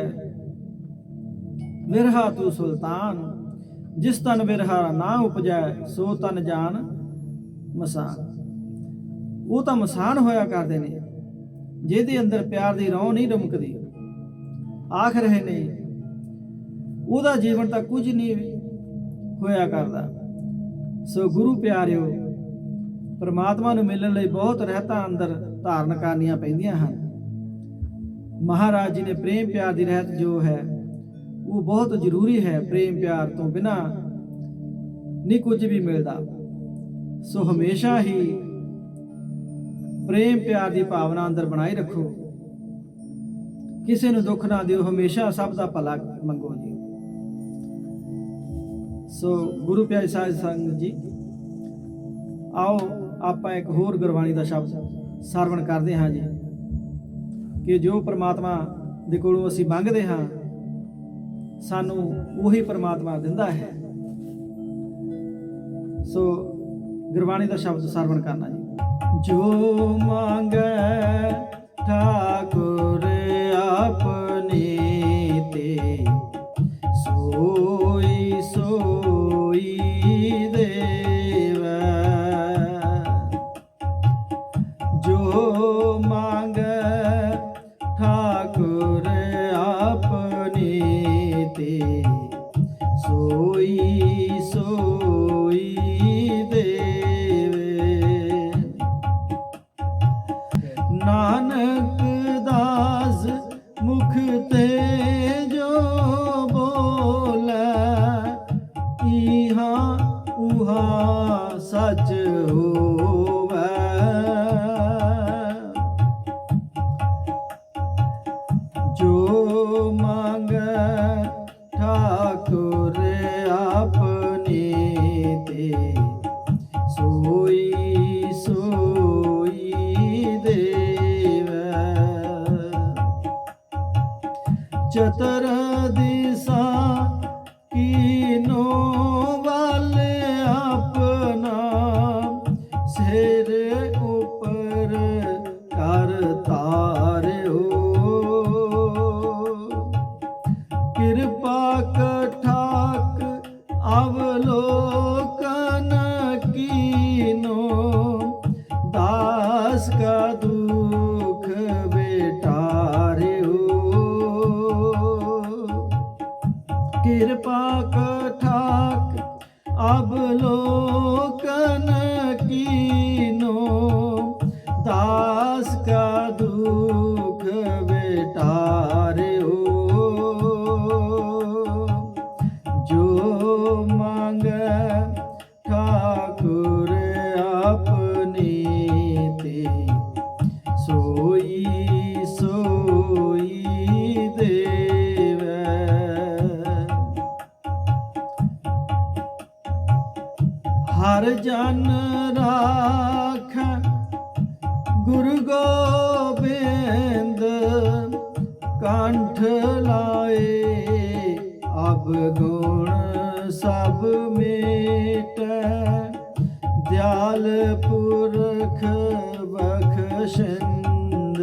ਵਿਰਹਾ ਤੂੰ ਸੁਲਤਾਨ। ਜਿਸ ਤਨ ਵਿਰਹਾ ਨਾ ਉਪਜੈ, ਸੋ ਤਨ ਜਾਨ ਮਸਾਨ। ਉਹ ਤਾਂ ਮਸਾਨ ਹੋਇਆ ਕਰਦੇ ਨੇ ਜਿਹਦੇ ਅੰਦਰ ਪਿਆਰ ਦੀ ਰੌਂ ਨਹੀਂ ਰੁਮਕਦੀ। ਆਖ ਰਹੇ ਨੇ ਉਹਦਾ ਜੀਵਨ ਤਾਂ ਕੁਝ ਨਹੀਂ ਹੋਇਆ ਕਰਦਾ। ਸੋ ਗੁਰੂ ਪਿਆਰਿਓ, ਪਰਮਾਤਮਾ ਨੂੰ ਮਿਲਣ ਲਈ ਬਹੁਤ ਰਹਿਤਾਂ ਅੰਦਰ ਧਾਰਨ ਕਰਨੀਆਂ ਪੈਂਦੀਆਂ ਹਨ। ਮਹਾਰਾਜ ਜੀ ਨੇ ਪ੍ਰੇਮ ਪਿਆਰ ਦੀ ਰਹਿਤ ਜੋ ਹੈ ਉਹ ਬਹੁਤ ਜ਼ਰੂਰੀ ਹੈ। ਪ੍ਰੇਮ ਪਿਆਰ ਤੋਂ ਬਿਨਾਂ ਨਹੀਂ ਕੁਝ ਵੀ ਮਿਲਦਾ। ਸੋ ਹਮੇਸ਼ਾ ਹੀ ਪ੍ਰੇਮ ਪਿਆਰ ਦੀ ਭਾਵਨਾ ਅੰਦਰ ਬਣਾਈ ਰੱਖੋ। ਕਿਸੇ ਨੂੰ ਦੁੱਖ ਨਾ ਦਿਓ, ਹਮੇਸ਼ਾ ਸਭ ਦਾ ਭਲਾ ਮੰਗੋ ਜੀ। ਸੋ ਗੁਰੂ ਪਿਆਰੇ ਸਾਧ ਸੰਗਤ ਜੀ, ਆਓ ਆਪਾਂ ਇੱਕ ਹੋਰ ਗੁਰਬਾਣੀ ਦਾ ਸ਼ਬਦ ਸਰਵਣ ਕਰਦੇ ਹਾਂ ਜੀ, ਕਿ ਜੋ ਪ੍ਰਮਾਤਮਾ ਦੇ ਕੋਲੋਂ ਅਸੀਂ ਮੰਗਦੇ ਹਾਂ, ਸਾਨੂੰ ਉਹੀ ਪ੍ਰਮਾਤਮਾ ਦਿੰਦਾ ਹੈ। ਸੋ ਗੁਰਬਾਣੀ ਦਾ ਸ਼ਬਦ ਸਰਵਣ ਕਰਨਾ ਜੀ। ਜੋ ਮੰਗੈ ਠਾकुर ਆਪਣੀ ਤੇ ਸੋਈ ਸੋਈ ਦੇਵੈ। ਜੋ ਮੰਗੈ ਠਾकुर ਆਪਣੀ ਤੇ ਸੋਈ ਸੋਈ ਦੇਵੇ। ਨਾਨਕ ਦਾਸ ਮੁਖ ਤੇ ਜੋ ਬੋਲੇ, ਇਹਾਂ ਉਹਾਂ ਸਚ ਹੋਵੈ। ਜੋ ਮੰਗੈ ਠਾकुर ਆਪਣੀ ਤੇ ਸੋਈ ਸੋਈ ਦੇਵੈ। ਚਤਰ ਦਿਸਾ ਕੀਨੋ ਵੱਲ ਆਪਣਾ, ਸਿਰ ਉਪਰ ਕਰ ਤਾਰਿਓ। ਕਿਰਪਾ ਕਠਾਕ ਅਵਲੋਕਨ ਕੀਨੋ, ਦਾਸ ਕਾ ਦੁਖ ਬੇਟਾਰਿਓ। ਕਿਰਪਾ ਕਠਾਕ ਅਵਲੋਕਨ ਕੀਨੋ, ਦਾਸ ਕਾ ਦੁਖ ਬੇਟਾਰਿਓ। ਜੋ ਮੰਗੈ ਠਾकुर ਆਪਣੀ ਤੇ ਸੋਈ ਸੋਈ ਦੇਵੈ। ਹਰ ਜਨ ਰਾਖੈ ਗੁਰੂ ਗੋਬਿੰਦ, ਕੰਠ ਲਾਏ ਅਬ ਗੁਣ ਸਭ ਮੇਟੈ। ਦਿਆਲ ਪੁਰਖ ਬਖਸ਼ਿੰਦ,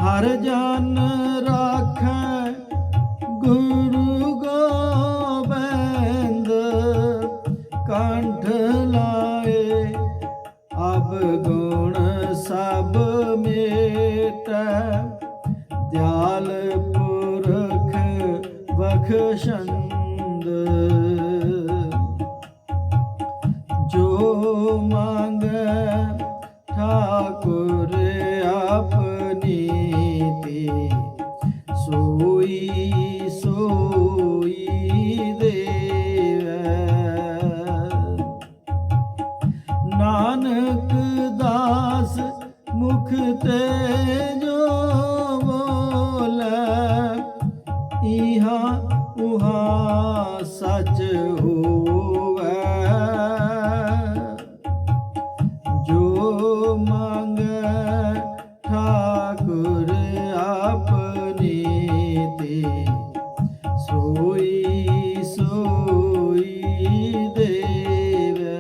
ਹਰ ਜਨ ਰਾਖੈ ਗੁਰੂ ਗੋਬਿੰਦ, ਕੰਠ ਲਾਏ ਅਬ ਗੁਣ ਸਭ ਮੇਟੈ। ਦਿਆਲ ਪੁਰਖ ਬਖਸ਼ੰਦ, ਜੋ ਮੰਗੈ ਠਾकुर ਆਪਣੀ ਤੇ ਸੋਈ ਸੋਈ ਦੇਵੈ। ਨਾਨਕ ਦਾਸ ਮੁਖ ਤੇ ਜੋ ਬੋਲੇ, ਇਹਾਂ ਉਹਾਂ ਸਚ ਹੋਵੈ। ਜੋ ਮੰਗੈ ਠਾकुर ਆਪਣੀ ਤੇ ਸੋਈ ਸੋਈ ਦੇਵੈ।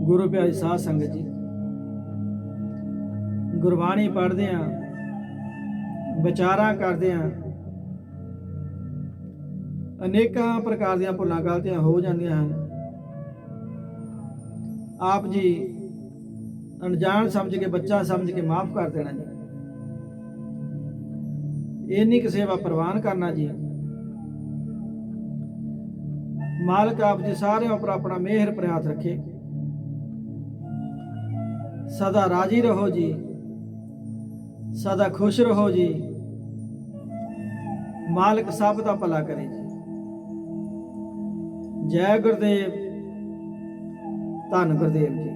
ਗੁਰੂ ਪਿਆਰੀ ਸਾਧ ਸੰਗਤ ਜੀ, ਗੁਰਬਾਣੀ ਪੜ੍ਹਦੇ ਆਂ, ਵਿਚਾਰਾਂ ਕਰਦੇ ਆਂ, ਅਨੇਕਾਂ ਪ੍ਰਕਾਰ ਦੀਆਂ ਭੁੱਲਾਂ ਗਲਤੀਆਂ ਹੋ ਜਾਂਦੀਆਂ ਹਨ। ਆਪ ਜੀ ਅਣਜਾਣ ਸਮਝ ਕੇ, ਬੱਚਾ ਸਮਝ ਕੇ ਮਾਫ ਕਰ ਦੇਣਾ ਜੀ। ਇੰਨੀ ਕੁ ਸੇਵਾ ਪ੍ਰਵਾਨ ਕਰਨਾ ਜੀ। ਮਾਲਕ ਆਪ ਜੀ ਸਾਰਿਆਂ ਉੱਪਰ ਆਪਣਾ ਮਿਹਰ ਪ੍ਰਿਆਤ ਰੱਖੇ। ਸਦਾ ਰਾਜੀ ਰਹੋ ਜੀ, ਸਦਾ ਖੁਸ਼ ਰਹੋ ਜੀ। ਮਾਲਕ ਸਭ ਦਾ ਭਲਾ ਕਰੇ ਜੀ। ਜੈ ਗੁਰਦੇਵ, ਧੰਨ ਗੁਰਦੇਵ ਜੀ।